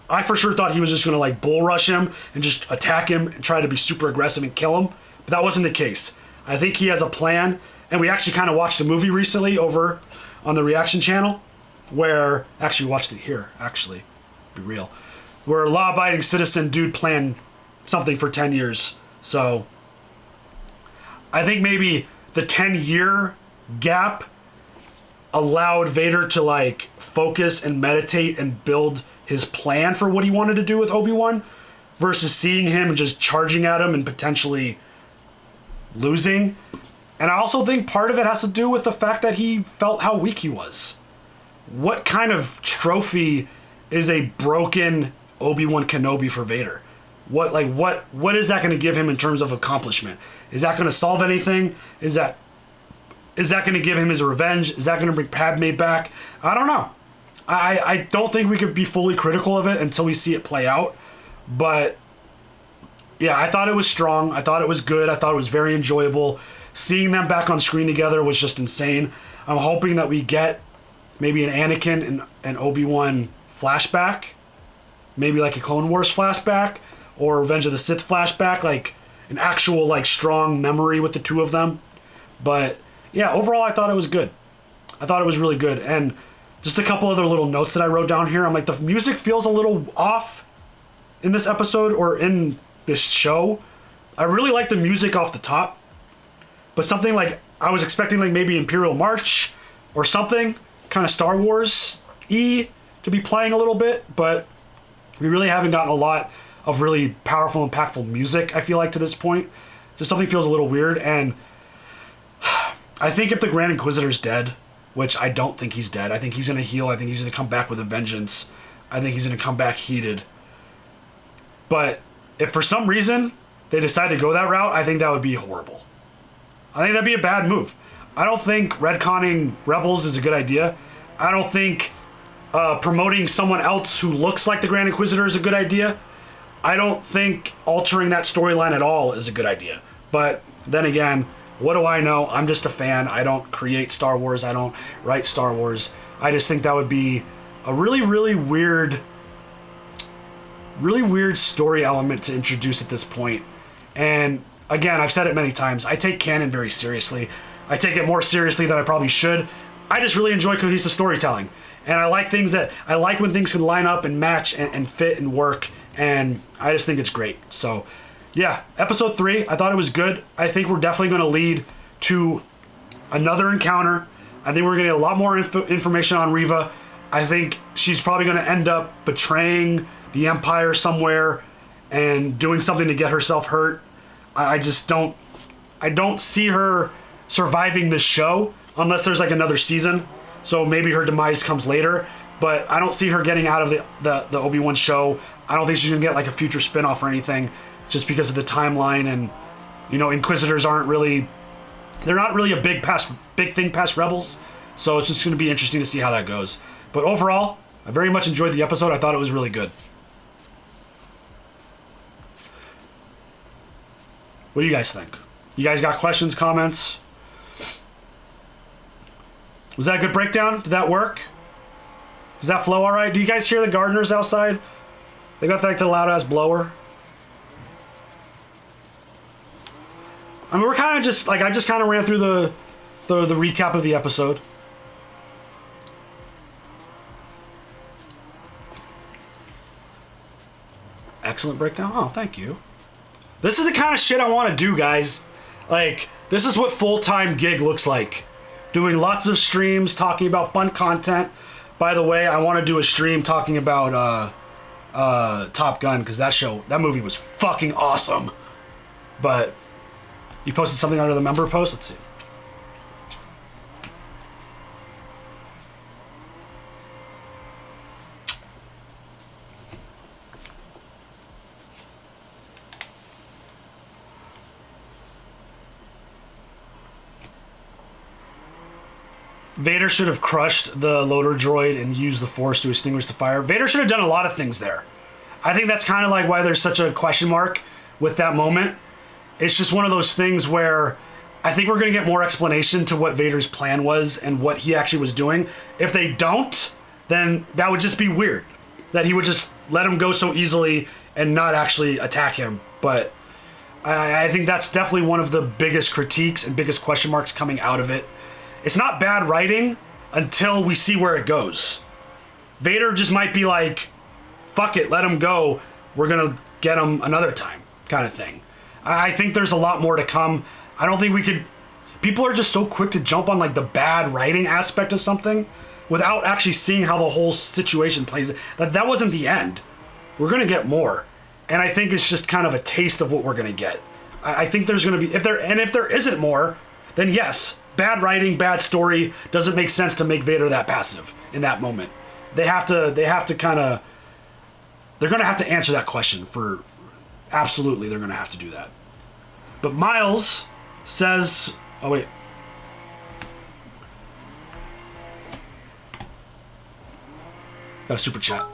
I for sure thought he was just going to like bull rush him and just attack him and try to be super aggressive and kill him. But that wasn't the case. I think he has a plan. And we actually kind of watched a movie recently over on the Reaction channel where, actually we watched it here, actually, be real, where a law-abiding citizen dude planned something for 10 years. So I think maybe the 10-year gap allowed Vader to like focus and meditate and build his plan for what he wanted to do with Obi-Wan versus seeing him and just charging at him and potentially losing. And I also think part of it has to do with the fact that he felt how weak he was. What kind of trophy is a broken Obi-Wan Kenobi for Vader? What is that going to give him in terms of accomplishment? Is that going to solve anything? Is that going to give him his revenge? Is that going to bring Padme back? I don't know. I don't think we could be fully critical of it until we see it play out. But yeah, I thought it was strong. I thought it was good. I thought it was very enjoyable. Seeing them back on screen together was just insane. I'm hoping that we get maybe an Anakin and Obi-Wan flashback. Maybe like a Clone Wars flashback or Revenge of the Sith flashback. Like an actual like strong memory with the two of them. But yeah, overall I thought it was good. I thought it was really good. And just a couple other little notes that I wrote down here. I'm like, the music feels a little off in this episode or in this show. I really like the music off the top. But something like, I was expecting like maybe Imperial March or something, kind of Star Wars-y to be playing a little bit, but we really haven't gotten a lot of really powerful, impactful music, I feel like, to this point. Just something feels a little weird, and I think if the Grand Inquisitor's dead, which I don't think he's dead, I think he's going to heal, I think he's going to come back with a vengeance, I think he's going to come back heated. But if for some reason they decide to go that route, I think that would be horrible. I think that'd be a bad move. I don't think retconning Rebels is a good idea. I don't think promoting someone else who looks like the Grand Inquisitor is a good idea. I don't think altering that storyline at all is a good idea. But then again, what do I know? I'm just a fan. I don't create Star Wars. I don't write Star Wars. I just think that would be a really, really weird story element to introduce at this point. And again, I've said it many times, I take canon very seriously. I take it more seriously than I probably should. I just really enjoy cohesive storytelling. And I like when things can line up and match and fit and work. And I just think it's great. So yeah, episode 3, I thought it was good. I think we're definitely going to lead to another encounter. I think we're going to get a lot more information on Reva. I think she's probably going to end up betraying the Empire somewhere and doing something to get herself hurt. I don't see her surviving this show unless there's like another season. So maybe her demise comes later, but I don't see her getting out of the Obi-Wan show. I don't think she's gonna get like a future spinoff or anything, just because of the timeline. And Inquisitors they're not really a big thing past Rebels. So it's just gonna be interesting to see how that goes. But overall, I very much enjoyed the episode. I thought it was really good. What do you guys think? You guys got questions, comments? Was that a good breakdown? Did that work? Does that flow all right? Do you guys hear the gardeners outside? They got like the loud ass blower. I mean, we're kind of just like, I just kind of ran through the recap of the episode. Excellent breakdown. Oh, thank you. This is the kind of shit I want to do, guys. Like, this is what full-time gig looks like. Doing lots of streams, talking about fun content. By the way, I want to do a stream talking about Top Gun, because that movie was fucking awesome. But you posted something under the member post? Let's see. Vader should have crushed the loader droid and used the Force to extinguish the fire. Vader should have done a lot of things there. I think that's kind of like why there's such a question mark with that moment. It's just one of those things where I think we're going to get more explanation to what Vader's plan was and what he actually was doing. If they don't, then that would just be weird. That he would just let him go so easily and not actually attack him. But I think that's definitely one of the biggest critiques and biggest question marks coming out of it. It's not bad writing until we see where it goes. Vader just might be like, fuck it, let him go. We're going to get him another time, kind of thing. I think there's a lot more to come. I don't think we could... People are just so quick to jump on like the bad writing aspect of something without actually seeing how the whole situation plays. That wasn't the end. We're going to get more. And I think it's just kind of a taste of what we're going to get. I think there's going to be... If there isn't more, then yes... Bad writing, bad story. Doesn't make sense to make Vader that passive in that moment. They have to kind of... They're going to have to answer that question for... Absolutely, they're going to have to do that. But Miles says... Oh, wait. Got a super chat.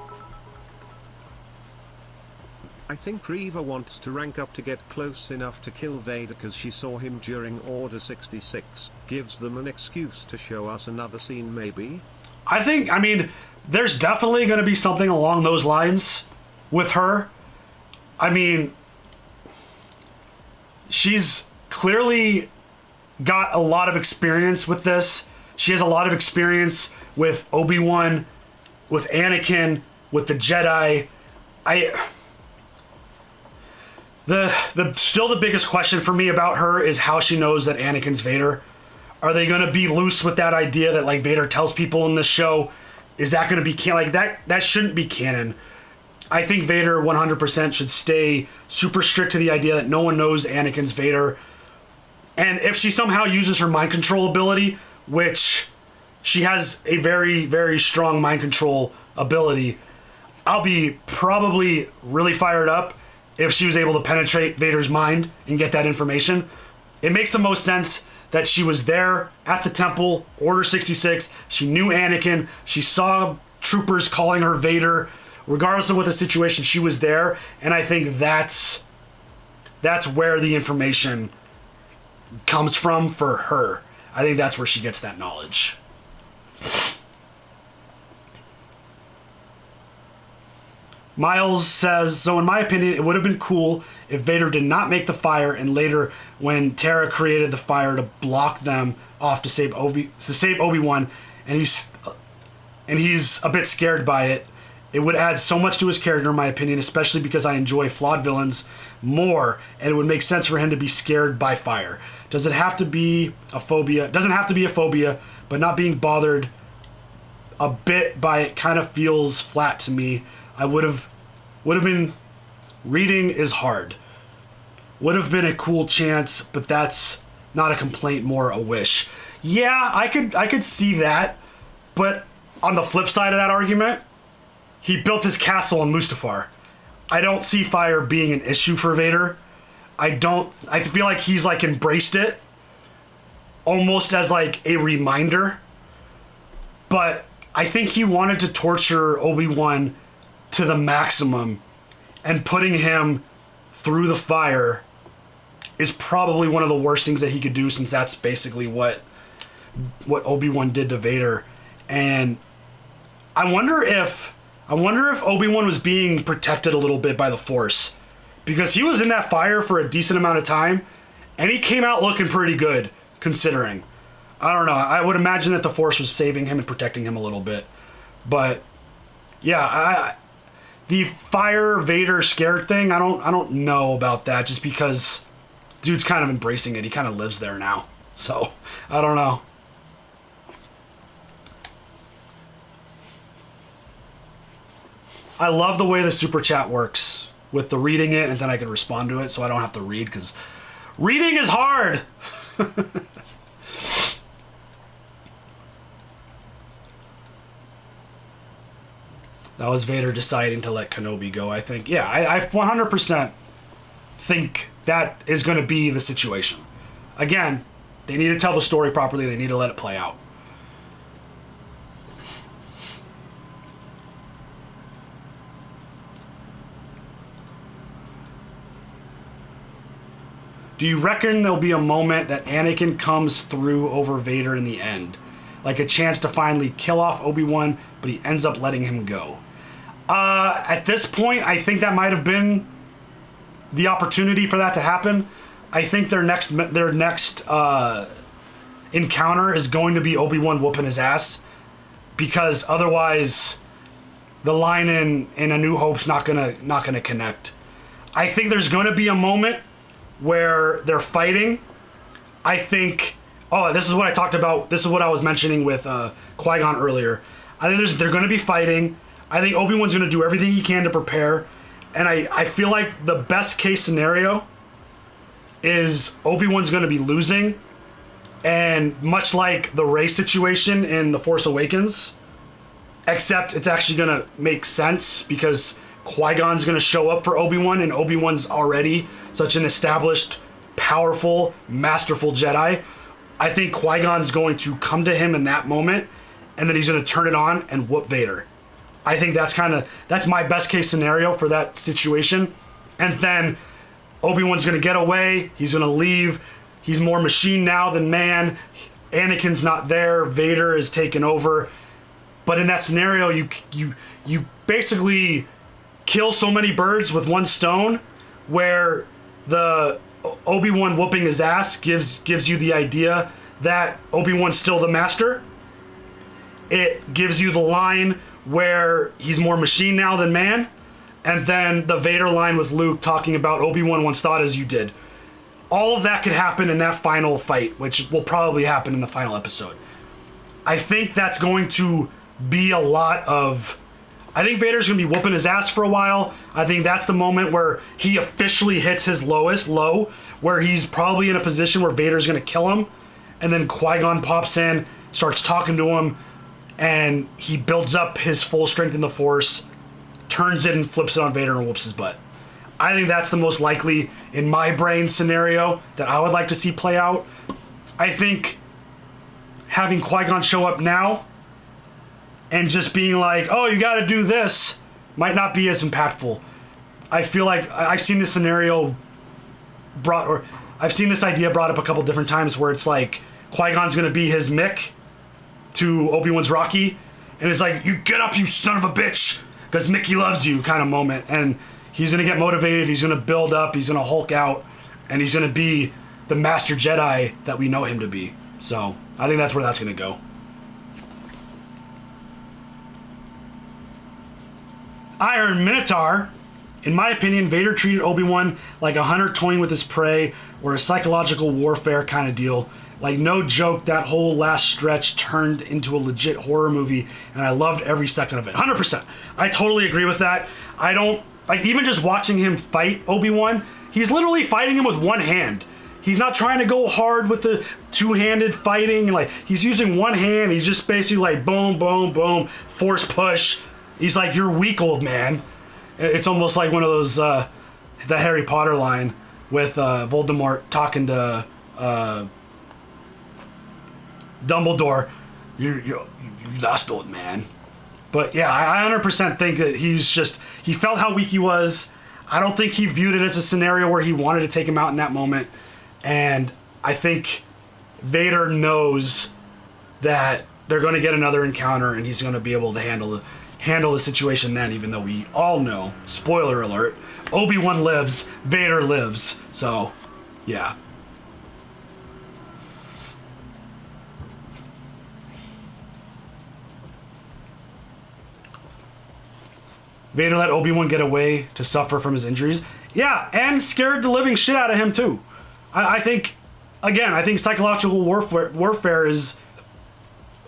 I think Reva wants to rank up to get close enough to kill Vader because she saw him during Order 66. Gives them an excuse to show us another scene, maybe? I mean, there's definitely going to be something along those lines with her. I mean, she's clearly got a lot of experience with this. She has a lot of experience with Obi-Wan, with Anakin, with the Jedi. Still the biggest question for me about her is how she knows that Anakin's Vader. Are they going to be loose with that idea that like Vader tells people in this show? Is that going to be canon? Like that shouldn't be canon. I think Vader 100% should stay super strict to the idea that no one knows Anakin's Vader. And if she somehow uses her mind control ability, which she has a very, very strong mind control ability, I'll be probably really fired up if she was able to penetrate Vader's mind and get that information. It makes the most sense that she was there at the temple, Order 66. She knew Anakin. She saw troopers calling her Vader. Regardless of what the situation, she was there. And I think that's where the information comes from for her. I think that's where she gets that knowledge. Miles says, so in my opinion, it would have been cool if Vader did not make the fire, and later when Tara created the fire to block them off to save Obi-Wan, and he's a bit scared by it. It would add so much to his character, in my opinion, especially because I enjoy flawed villains more, and it would make sense for him to be scared by fire. Does it have to be a phobia? It doesn't have to be a phobia, but not being bothered a bit by it kind of feels flat to me. I would have been, reading is hard. Would have been a cool chance, but that's not a complaint, more a wish. Yeah, I could see that, but on the flip side of that argument, he built his castle on Mustafar. I don't see fire being an issue for Vader. I feel like he's like embraced it almost as like a reminder. But I think he wanted to torture Obi-Wan to the maximum, and putting him through the fire is probably one of the worst things that he could do, since that's basically what Obi-Wan did to Vader. And I wonder if Obi-Wan was being protected a little bit by the Force, because he was in that fire for a decent amount of time, and he came out looking pretty good, considering. I don't know. I would imagine that the Force was saving him and protecting him a little bit. But yeah, the fire Vader scared thing, I don't know about that, just because dude's kind of embracing it. He kind of lives there now. So, I don't know. I love the way the super chat works with the reading it, and then I can respond to it, so I don't have to read, because reading is hard. That was Vader deciding to let Kenobi go, I think. Yeah, I 100% think that is going to be the situation. Again, they need to tell the story properly. They need to let it play out. Do you reckon there'll be a moment that Anakin comes through over Vader in the end? Like a chance to finally kill off Obi-Wan, but he ends up letting him go. At this point, I think that might have been the opportunity for that to happen. I think their next encounter is going to be Obi-Wan whooping his ass, because otherwise the line in A New Hope's not gonna connect. I think there's gonna be a moment where they're fighting. I think, this is what I talked about. This is what I was mentioning with Qui-Gon earlier. I think they're going to be fighting. I think Obi-Wan's going to do everything he can to prepare. And I feel like the best case scenario is Obi-Wan's going to be losing. And much like the Rey situation in The Force Awakens, except it's actually going to make sense, because Qui-Gon's going to show up for Obi-Wan, and Obi-Wan's already such an established, powerful, masterful Jedi. I think Qui-Gon's going to come to him in that moment, and then he's going to turn it on and whoop Vader. I think that's my best case scenario for that situation. And then Obi-Wan's going to get away. He's going to leave. He's more machine now than man. Anakin's not there. Vader is taken over. But in that scenario, you basically kill so many birds with one stone, where the Obi-Wan whooping his ass gives you the idea that Obi-Wan's still the master. It gives you the line where he's more machine now than man. And then the Vader line with Luke talking about Obi-Wan once thought as you did. All of that could happen in that final fight, which will probably happen in the final episode. I think that's going to be a lot of... I think Vader's going to be whooping his ass for a while. I think that's the moment where he officially hits his lowest low, where he's probably in a position where Vader's going to kill him. And then Qui-Gon pops in, starts talking to him, and he builds up his full strength in the Force, turns it and flips it on Vader and whoops his butt. I think that's the most likely, in my brain, scenario that I would like to see play out. I think having Qui-Gon show up now and just being like, oh, you gotta do this, might not be as impactful. I feel like I've seen this scenario I've seen this idea brought up a couple different times, where it's like Qui-Gon's gonna be his Mick to Obi-Wan's Rocky, and it's like, you get up, you son of a bitch, because Mickey loves you kind of moment. And he's going to get motivated. He's going to build up. He's going to Hulk out. And he's going to be the Master Jedi that we know him to be. So I think that's where that's going to go. Iron Minotaur. In my opinion, Vader treated Obi-Wan like a hunter toying with his prey or a psychological warfare kind of deal. Like, no joke, that whole last stretch turned into a legit horror movie, and I loved every second of it. 100%. I totally agree with that. I don't... Like, even just watching him fight Obi-Wan, he's literally fighting him with one hand. He's not trying to go hard with the two-handed fighting. Like, he's using one hand. He's just basically like, boom, boom, boom, force push. He's like, you're weak, old man. It's almost like one of those, the Harry Potter line with Voldemort talking to Dumbledore. You lost, old man. But yeah, I 100% think that he felt how weak he was. I don't think he viewed it as a scenario where he wanted to take him out in that moment. And I think Vader knows that they're going to get another encounter and he's going to be able to handle the situation then, even though we all know, spoiler alert, Obi-Wan lives, Vader lives. So, yeah. Vader let Obi-Wan get away to suffer from his injuries. Yeah, and scared the living shit out of him too. I think psychological warfare is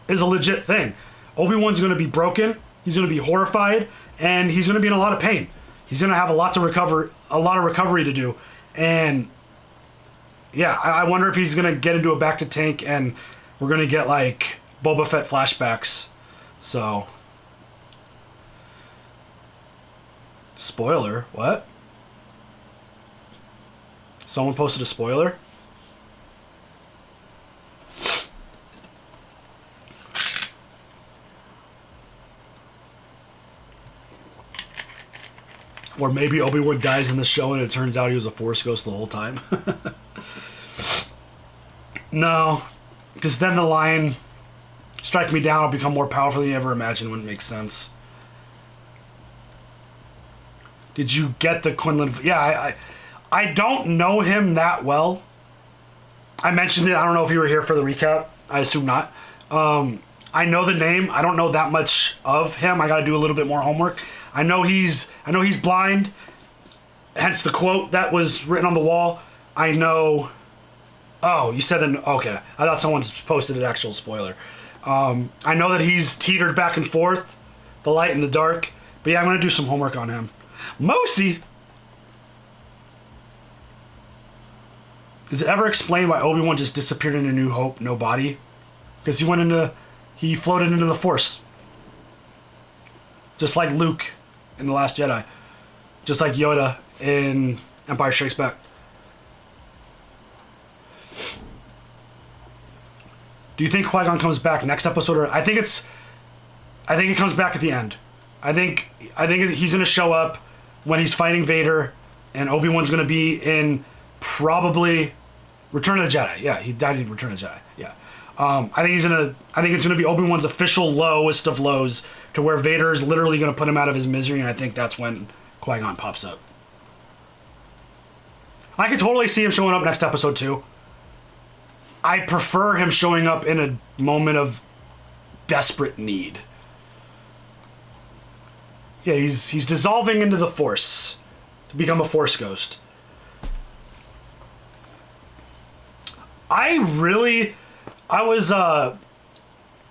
a legit thing. Obi-Wan's going to be broken. He's going to be horrified, and he's going to be in a lot of pain. He's going to have a lot of recovery to do. And yeah, I wonder if he's going to get into a back to tank, and we're going to get like Boba Fett flashbacks. So, spoiler, what? Someone posted a spoiler? Or maybe Obi-Wan dies in the show and it turns out he was a Force ghost the whole time. No, because then the line, strike me down, will become more powerful than you ever imagined. Wouldn't make sense. Did you get the Quinlan? Yeah, I don't know him that well. I mentioned it. I don't know if you were here for the recap. I assume not. I know the name. I don't know that much of him. I got to do a little bit more homework. I know he's blind. Hence the quote that was written on the wall. I know. Oh, you said that. Okay, I thought someone's posted an actual spoiler. I know that he's teetered back and forth, the light and the dark. But yeah, I'm gonna do some homework on him. Mosi. Does it ever explain why Obi-Wan just disappeared into New Hope, no body? Because he floated into the Force. Just like Luke in The Last Jedi. Just like Yoda in Empire Strikes Back. Do you think Qui-Gon comes back next episode? Or I think it comes back at the end. I think he's going to show up when he's fighting Vader, and Obi-Wan's going to be in probably Return of the Jedi. Yeah, he died in Return of the Jedi. Yeah. I think it's gonna be Obi-Wan's official lowest of lows, to where Vader is literally gonna put him out of his misery, and I think that's when Qui-Gon pops up. I could totally see him showing up next episode too. I prefer him showing up in a moment of desperate need. Yeah, he's dissolving into the Force to become a Force ghost. I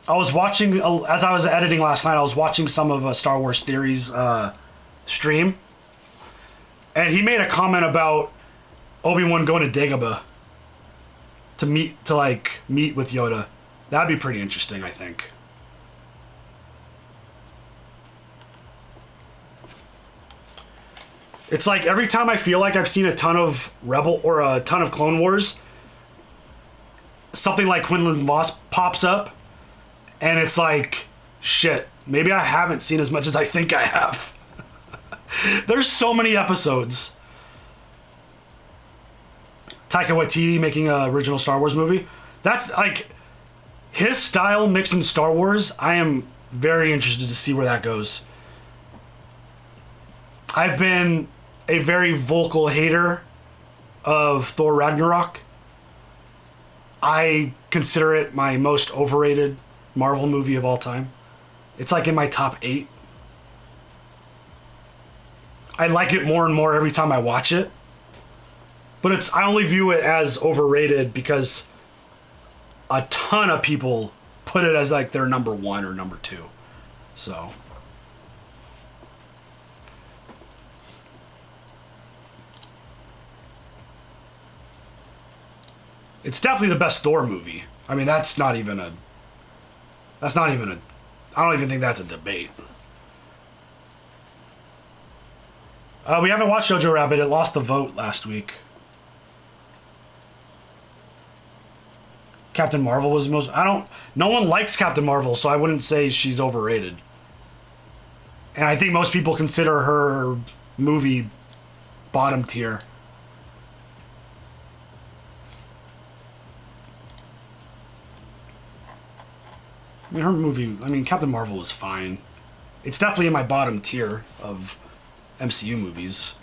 was watching, as I was editing last night, I was watching some of Star Wars Theory's stream, and he made a comment about Obi-Wan going to Dagobah to meet with Yoda. That'd be pretty interesting, I think. It's like every time I feel like I've seen a ton of Rebel or a ton of Clone Wars, something like Quinlan Moss pops up, and it's like, shit, maybe I haven't seen as much as I think I have. There's so many episodes. Taika Waititi making an original Star Wars movie. That's like his style mixed in Star Wars. I am very interested to see where that goes. I've been a very vocal hater of Thor Ragnarok. I consider it my most overrated Marvel movie of all time. It's like in my top 8. I like it more and more every time I watch it. But I only view it as overrated because a ton of people put it as like their number 1 or number 2. So it's definitely the best Thor movie. I mean, I don't even think that's a debate. We haven't watched Jojo Rabbit. It lost the vote last week. Captain Marvel was the most... No one likes Captain Marvel, so I wouldn't say she's overrated. And I think most people consider her movie bottom tier. I mean, Captain Marvel was fine. It's definitely in my bottom tier of MCU movies.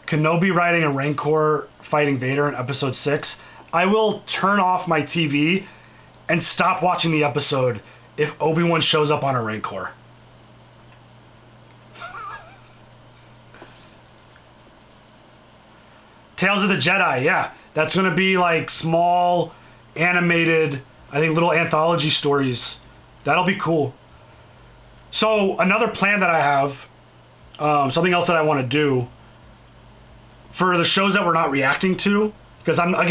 Kenobi riding a Rancor fighting Vader in episode 6. I will turn off my TV and stop watching the episode if Obi-Wan shows up on a Rancor. Tales of the Jedi, yeah. That's going to be like small, animated, I think little anthology stories. That'll be cool. So another plan that I have, something else that I want to do for the shows that we're not reacting to, because I'm not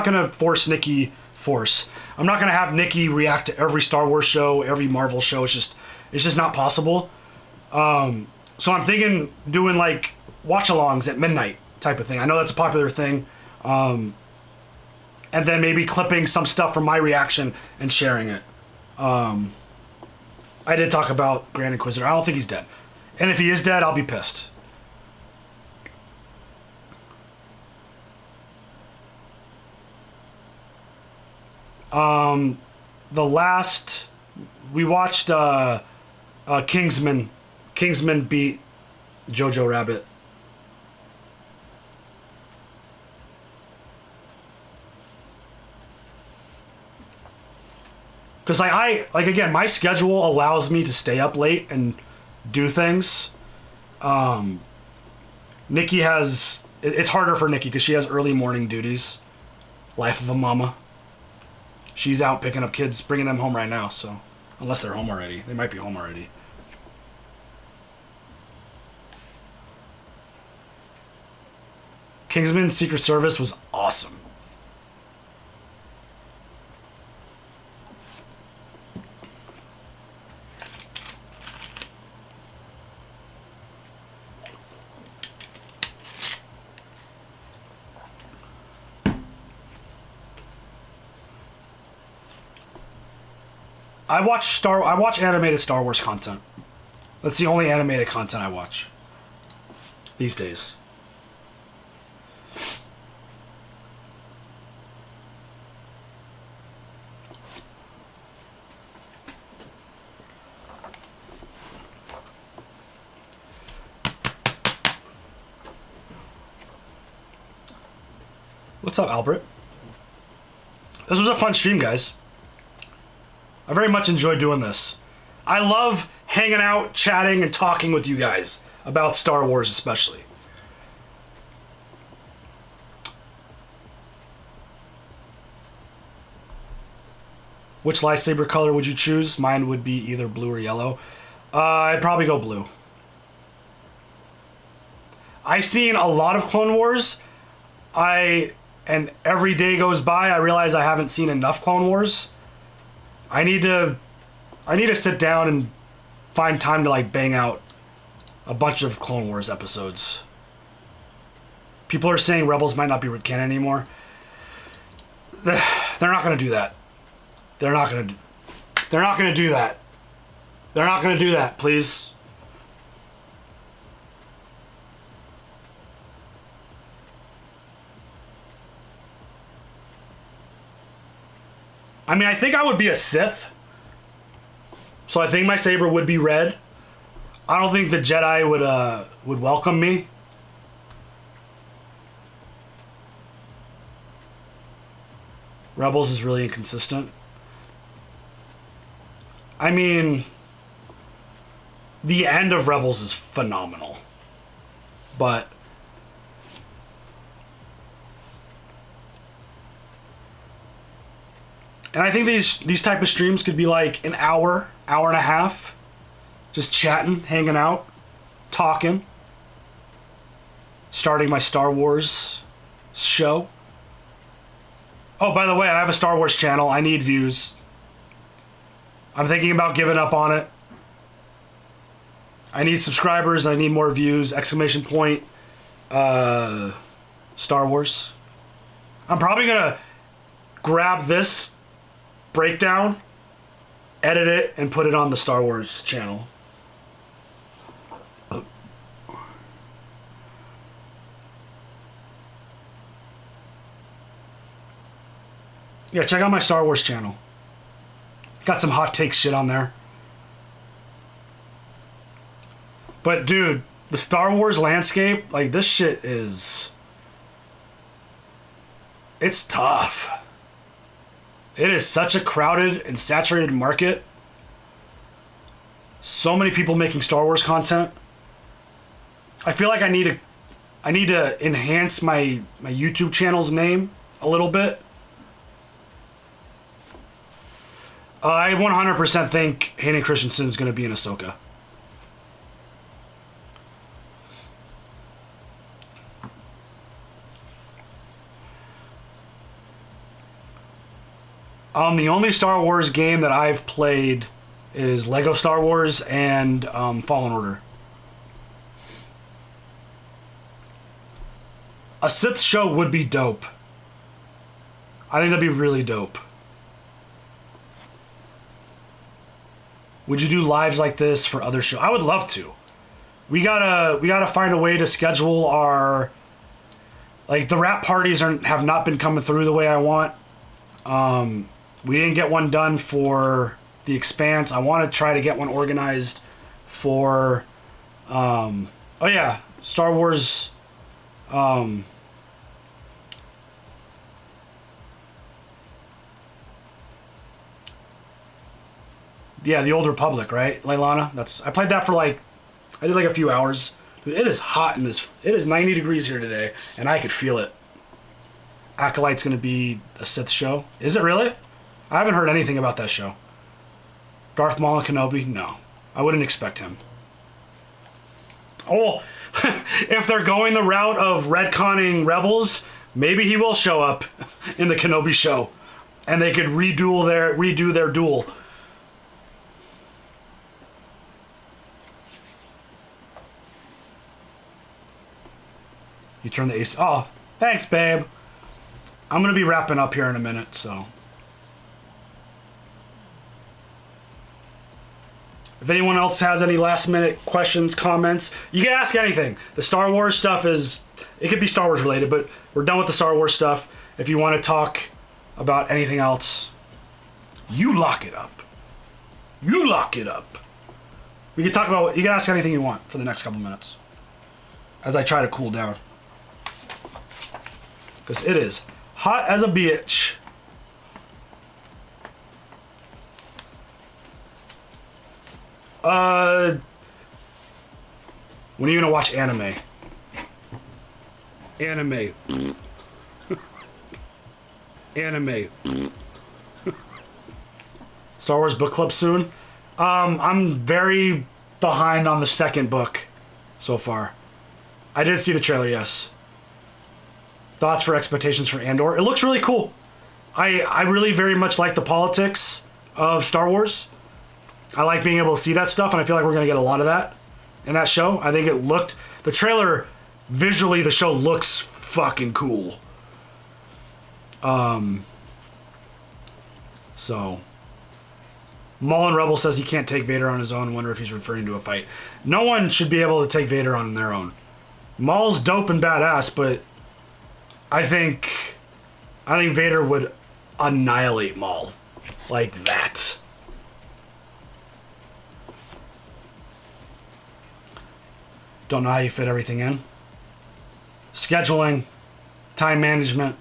gonna force Nikki. I'm not gonna have Nikki react to every Star Wars show, every Marvel show. It's just not possible. So I'm thinking doing like watch-alongs at midnight type of thing. I know that's a popular thing. And then maybe clipping some stuff from my reaction and sharing it. I did talk about Grand Inquisitor. I don't think he's dead. And if he is dead, I'll be pissed. We watched Kingsman. Kingsman beat Jojo Rabbit. Because again, my schedule allows me to stay up late and do things. Nikki has... It's harder for Nikki because she has early morning duties. Life of a mama. She's out picking up kids, bringing them home right now, so... Unless they're home already. They might be home already. Kingsman Secret Service was awesome. I watch animated Star Wars content. That's the only animated content I watch these days. What's up, Albert? This was a fun stream, guys. I very much enjoy doing this. I love hanging out, chatting, and talking with you guys about Star Wars especially. Which lightsaber color would you choose? Mine would be either blue or yellow. I'd probably go blue. I've seen a lot of Clone Wars. And every day goes by, I realize I haven't seen enough Clone Wars. I need to sit down and find time to like bang out a bunch of Clone Wars episodes. People are saying Rebels might not be canon anymore. They're not gonna do that. They're not gonna do that. They're not gonna do that, please. I mean, I think I would be a Sith. So I think my saber would be red. I don't think the Jedi would welcome me. Rebels is really inconsistent. I mean, the end of Rebels is phenomenal. But and I think these type of streams could be like an hour and a half, just chatting, hanging out, talking, starting my Star Wars show. Oh, by the way, I have a Star Wars channel. I need views. I'm thinking about giving up on it. I need subscribers. I need more views. Exclamation point. Star Wars. I'm probably gonna grab this breakdown, edit it, and put it on the Star Wars channel. Yeah, check out my Star Wars channel. Got some hot take shit on there. But dude, the Star Wars landscape, like this shit is... It's tough. It is such a crowded and saturated market. So many people making Star Wars content. I feel like I need to enhance my YouTube channel's name a little bit. I 100% think Hayden Christensen is going to be in Ahsoka. The only Star Wars game that I've played is Lego Star Wars and Fallen Order. A Sith show would be dope. I think that'd be really dope. Would you do lives like this for other shows? I would love to. We gotta find a way to schedule our, like, the rap parties have not been coming through the way I want. We didn't get one done for The Expanse. I want to try to get one organized for oh yeah, Star Wars yeah, the Old Republic, right, Leilana? I played that for I did like a few hours. Dude, it is hot in this. It is 90 degrees here today, and I could feel it. Acolyte's gonna be a Sith show. Is it really? I haven't heard anything about that show. Darth Maul and Kenobi? No. I wouldn't expect him. Oh, if they're going the route of retconning Rebels, maybe he will show up in the Kenobi show, and they could redo their duel. You turn the AC. Oh, thanks, babe. I'm going to be wrapping up here in a minute, so. If anyone else has any last minute questions, comments, you can ask anything. The Star Wars stuff it could be Star Wars related, but we're done with the Star Wars stuff. If you want to talk about anything else, you lock it up. You lock it up. We can talk about, you can ask anything you want for the next couple minutes as I try to cool down. Because it is hot as a bitch. When are you gonna watch anime? Anime. Anime. Star Wars book club soon. I'm very behind on the second book so far. I did see the trailer, yes. Thoughts for expectations for Andor? It looks really cool. I really very much like the politics of Star Wars. I like being able to see that stuff, and I feel like we're going to get a lot of that in that show. I think the trailer, visually, the show looks fucking cool. So, Mullen Rebel says he can't take Vader on his own. Wonder if he's referring to a fight. No one should be able to take Vader on their own. Maul's dope and badass, but I think Vader would annihilate Maul like that. Don't know how you fit everything in. Scheduling, time management.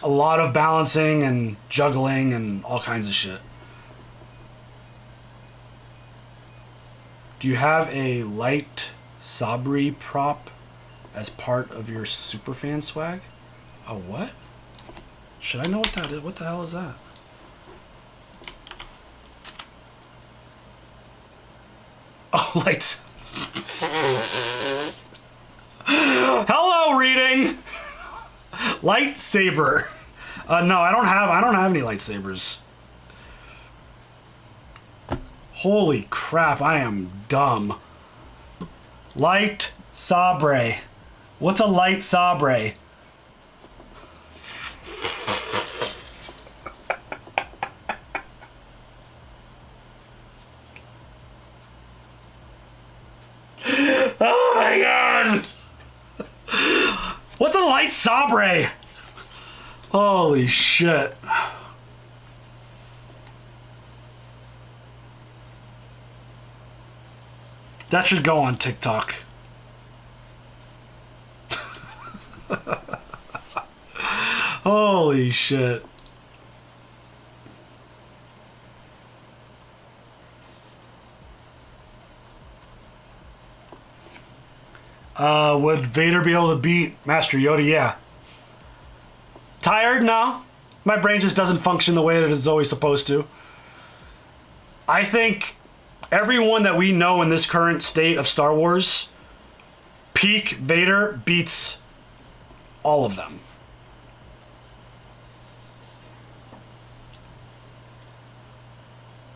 A lot of balancing and juggling and all kinds of shit. Do you have a Lightsaber prop as part of your superfan swag? A what? Should I know what that is? What the hell is that? Oh, lights. Hello, reading. Lightsaber. No, I don't have any lightsabers. Holy crap, I am dumb. Lightsaber. What's a lightsaber? Oh my god! What's a lightsaber? Holy shit. That should go on TikTok. Holy shit. Would Vader be able to beat Master Yoda? Yeah. Tired? No. My brain just doesn't function the way that it's always supposed to. I think everyone that we know in this current state of Star Wars, peak Vader beats all of them.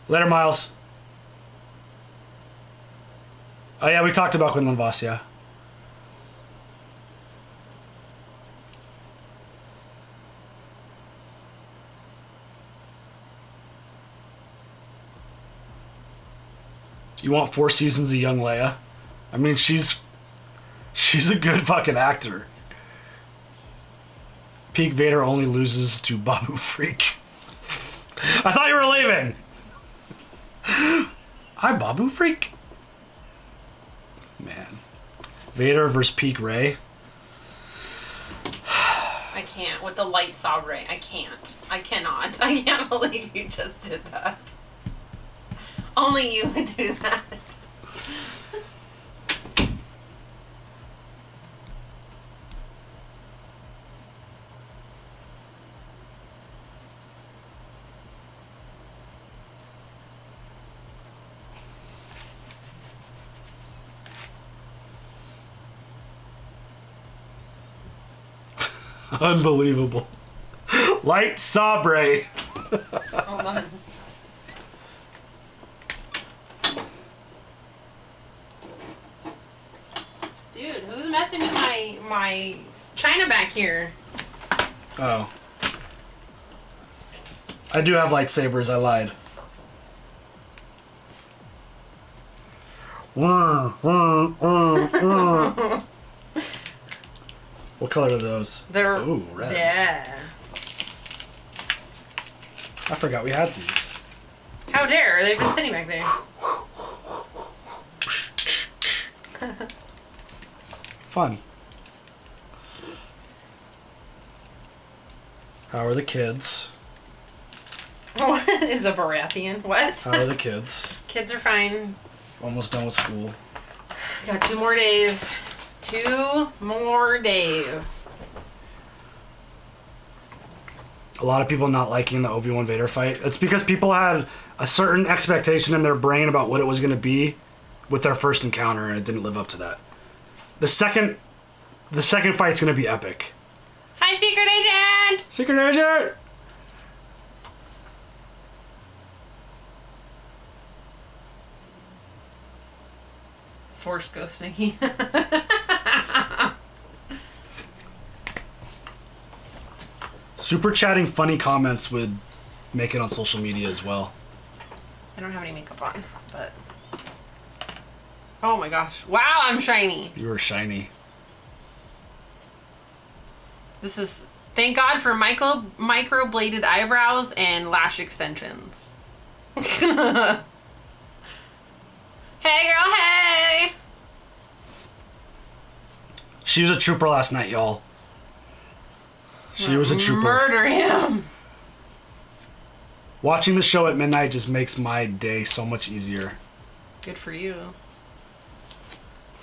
Later, Miles. Oh yeah, we talked about Quinlan Voss, yeah. You want 4 seasons of young Leia? I mean, she's a good fucking actor. Peak Vader only loses to Babu Freak. I thought you were leaving. Hi, Babu Freak. Man. Vader versus Peak Rey. I can't. With the lightsaber, I can't. I cannot. I can't believe you just did that. Only you would do that. Unbelievable. Lightsaber. Hold on. Dude, who's messing with my china back here? Oh. I do have lightsabers, I lied. What color are those? They're Ooh, red. Yeah. I forgot we had these. How dare? They've been sitting back there. Fun. How are the kids? What is a Baratheon? What? How are the kids? Kids are fine. Almost done with school. Got 2 more days. 2 more days. A lot of people not liking the Obi-Wan Vader fight. It's because people had a certain expectation in their brain about what it was going to be with their first encounter, and it didn't live up to that. The second fight's going to be epic. Hi, Secret Agent! Secret Agent! Force Ghost Nikki. Super chatting funny comments would make it on social media as well. I don't have any makeup on, but... Oh my gosh. Wow, I'm shiny. You were shiny. This is... Thank God for micro-bladed eyebrows and lash extensions. Hey, girl, hey! She was a trooper last night, y'all. She was a trooper. Murder him. Watching the show at midnight just makes my day so much easier. Good for you.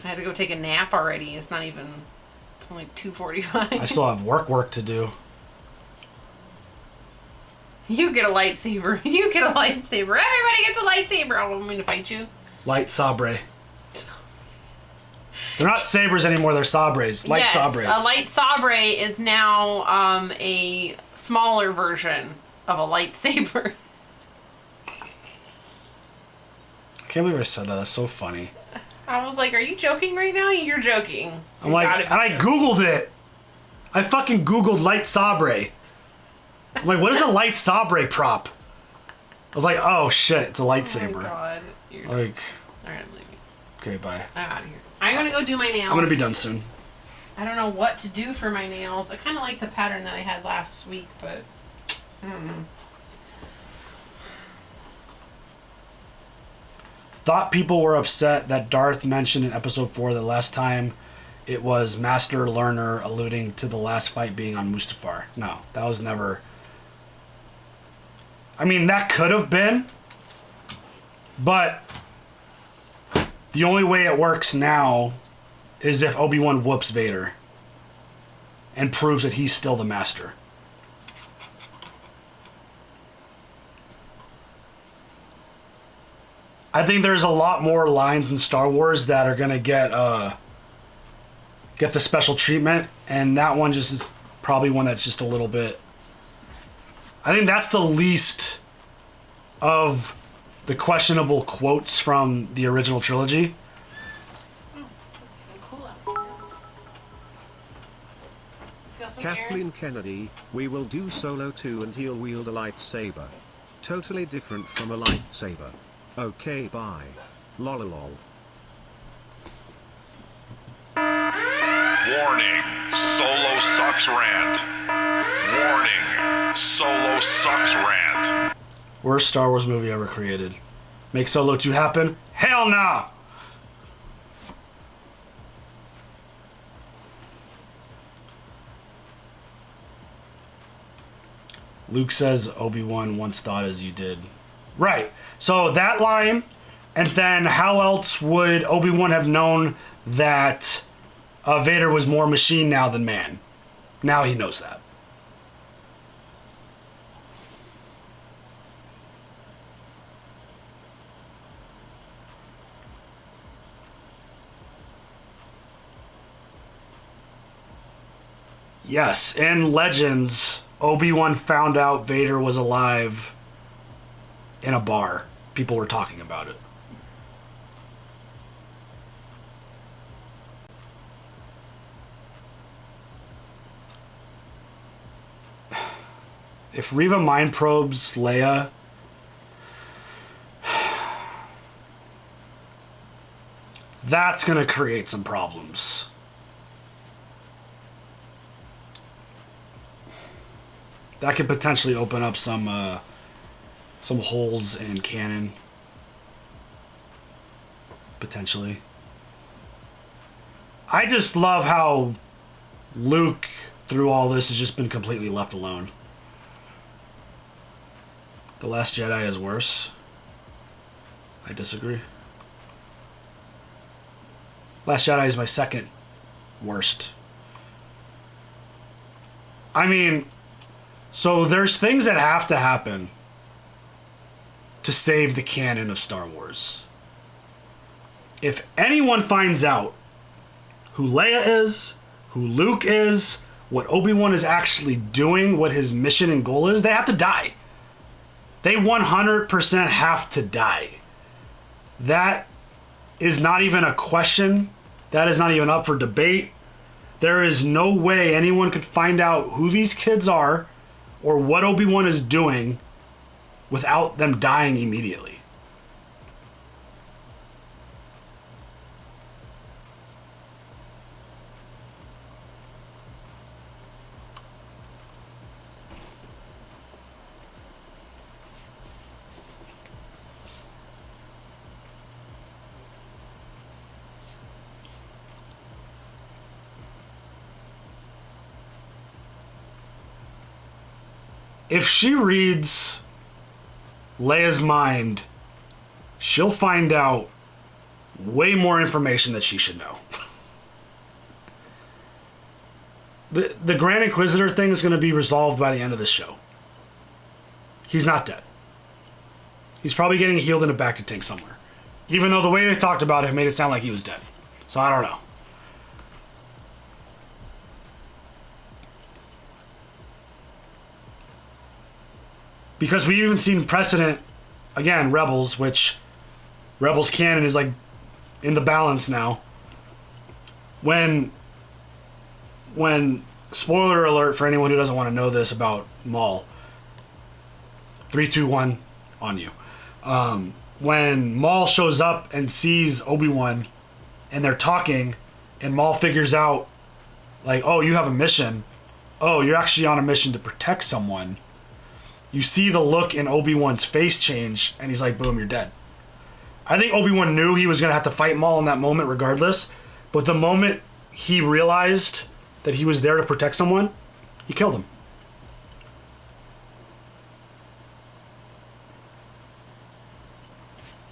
I had to go take a nap already. It's not even... It's only 2:45. I still have work to do. You get a lightsaber. You get a lightsaber. Everybody gets a lightsaber. I want me to fight you. Lightsaber. They're not sabers anymore, they're sabres. Lightsabres. Yes, a lightsaber is now a smaller version of a lightsaber. I can't believe I said that. That's so funny. I was like, are you joking right now? You're joking. I'm like, and I Googled it. I fucking Googled lightsaber. I'm like, what is a lightsaber prop? I was like, oh shit, it's a lightsaber. Oh my god. Like, Alright, I'm leaving. okay, bye. I'm out of here. I'm gonna go do my nails. I'm gonna be done soon. I don't know what to do for my nails. I kind of like the pattern that I had last week, but I don't know. Thought people were upset that Darth mentioned in episode 4 that last time it was Master Learner, alluding to the last fight being on Mustafar. No, that was never... I mean, that could have been, but the only way it works now is if Obi-Wan whoops Vader and proves that he's still the Master. I think there's a lot more lines in Star Wars that are gonna get the special treatment, and that one just is probably one that's just a little bit... I think that's the least of the questionable quotes from the original trilogy. Kathleen Kennedy, we will do Solo 2 and he'll wield a lightsaber. Totally different from a lightsaber. Okay, bye. Lololol. Warning, Solo sucks rant. Warning, Solo sucks rant. Worst Star Wars movie ever created. Make Solo 2 happen? Hell no! Luke says Obi-Wan once thought as you did. Right. So that line, and then how else would Obi-Wan have known that Vader was more machine now than man? Now he knows that. Yes, in Legends, Obi-Wan found out Vader was alive in a bar. People were talking about it. If Reva mind probes Leia, that's gonna create some problems. That could potentially open up some holes in canon. Potentially. I just love how Luke, through all this, has just been completely left alone. The Last Jedi is worse. I disagree. Last Jedi is my second worst. I mean... So there's things that have to happen to save the canon of Star Wars. If anyone finds out who Leia is, who Luke is, what Obi-Wan is actually doing, what his mission and goal is, they have to die. They 100% have to die. That is not even a question. That is not even up for debate. There is no way anyone could find out who these kids are or what Obi-Wan is doing without them dying immediately. If she reads Leia's mind, she'll find out way more information that she should know. The Grand Inquisitor thing is going to be resolved by the end of this show. He's not dead. He's probably getting healed in a back to tank somewhere. Even though the way they talked about it made it sound like he was dead. So I don't know. Because we've even seen precedent, again, Rebels, which Rebels canon is like in the balance now. When spoiler alert for anyone who doesn't want to know this about Maul. 3, 2, 1 on you. When Maul shows up and sees Obi-Wan and they're talking and Maul figures out like, oh, you have a mission. Oh, you're actually on a mission to protect someone. You see the look in Obi-Wan's face change and he's like, boom, you're dead. I think Obi-Wan knew he was going to have to fight Maul in that moment regardless, but the moment he realized that he was there to protect someone, he killed him.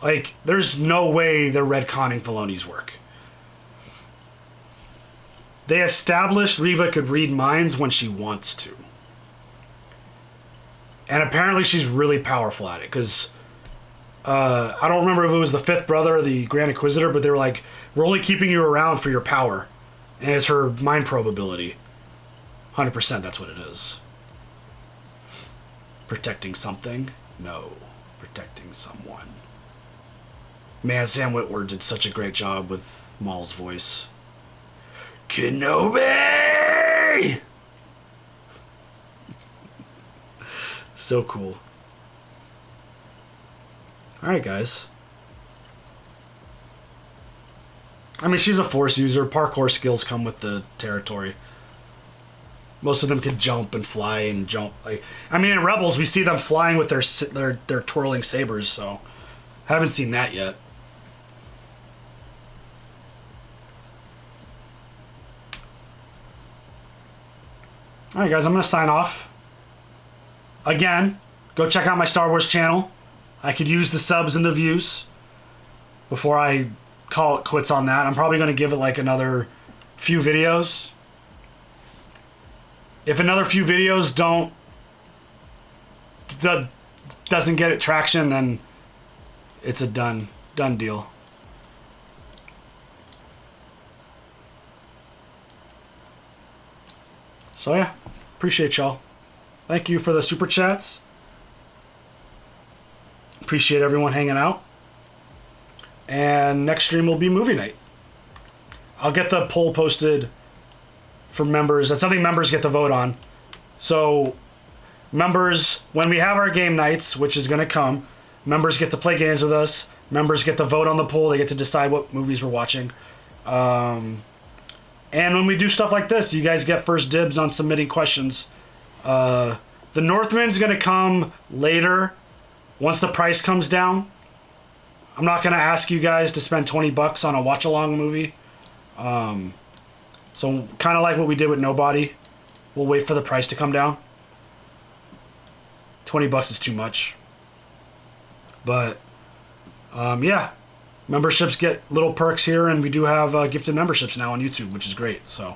Like, there's no way they're retconning Filoni's work. They established Reva could read minds when she wants to. And apparently she's really powerful at it, because I don't remember if it was the fifth brother or the Grand Inquisitor, but they were like, we're only keeping you around for your power. And it's her mind probe ability. 100% that's what it is. Protecting something? No. Protecting someone. Man, Sam Witwer did such a great job with Maul's voice. Kenobi! So cool. Alright, guys. I mean, she's a Force user. Parkour skills come with the territory. Most of them can jump and fly and jump. Like, I mean, in Rebels, we see them flying with their twirling sabers, so haven't seen that yet. Alright, guys, I'm going to sign off. Again, go check out my Star Wars channel. I could use the subs and the views before I call it quits on that. I'm probably going to give it like another few videos. If another few videos doesn't get it traction, then it's a done deal. So yeah, appreciate y'all. Thank you for the super chats. Appreciate everyone hanging out. And next stream will be movie night. I'll get the poll posted for members. That's something members get to vote on. So members, when we have our game nights, which is going to come, members get to play games with us. Members get to vote on the poll. They get to decide what movies we're watching. And when we do stuff like this, you guys get first dibs on submitting questions. The Northman's going to come later once the price comes down. I'm not going to ask you guys to spend $20 on a watch-along movie. So kind of like what we did with Nobody. We'll wait for the price to come down. $20 is too much. But, yeah. Memberships get little perks here, and we do have gifted memberships now on YouTube, which is great. So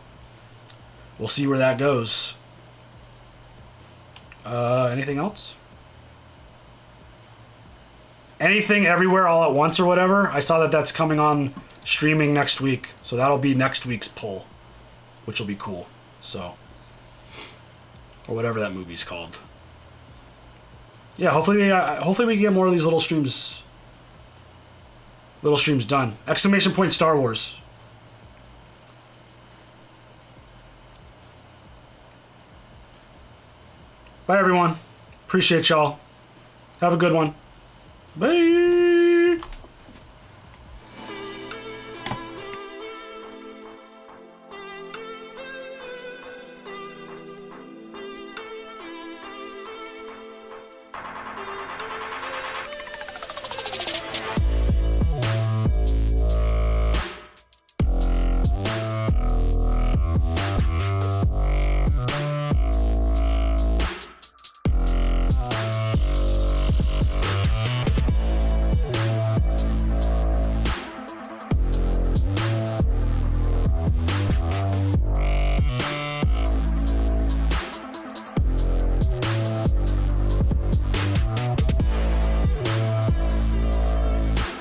we'll see where that goes. Anything else? Anything Everywhere All at Once or whatever. I saw that that's coming on streaming next week. So that'll be next week's poll, which will be cool. So, or whatever that movie's called. Yeah, hopefully we get more of these little streams done. Exclamation point Star Wars. Bye, everyone. Appreciate y'all. Have a good one. Bye.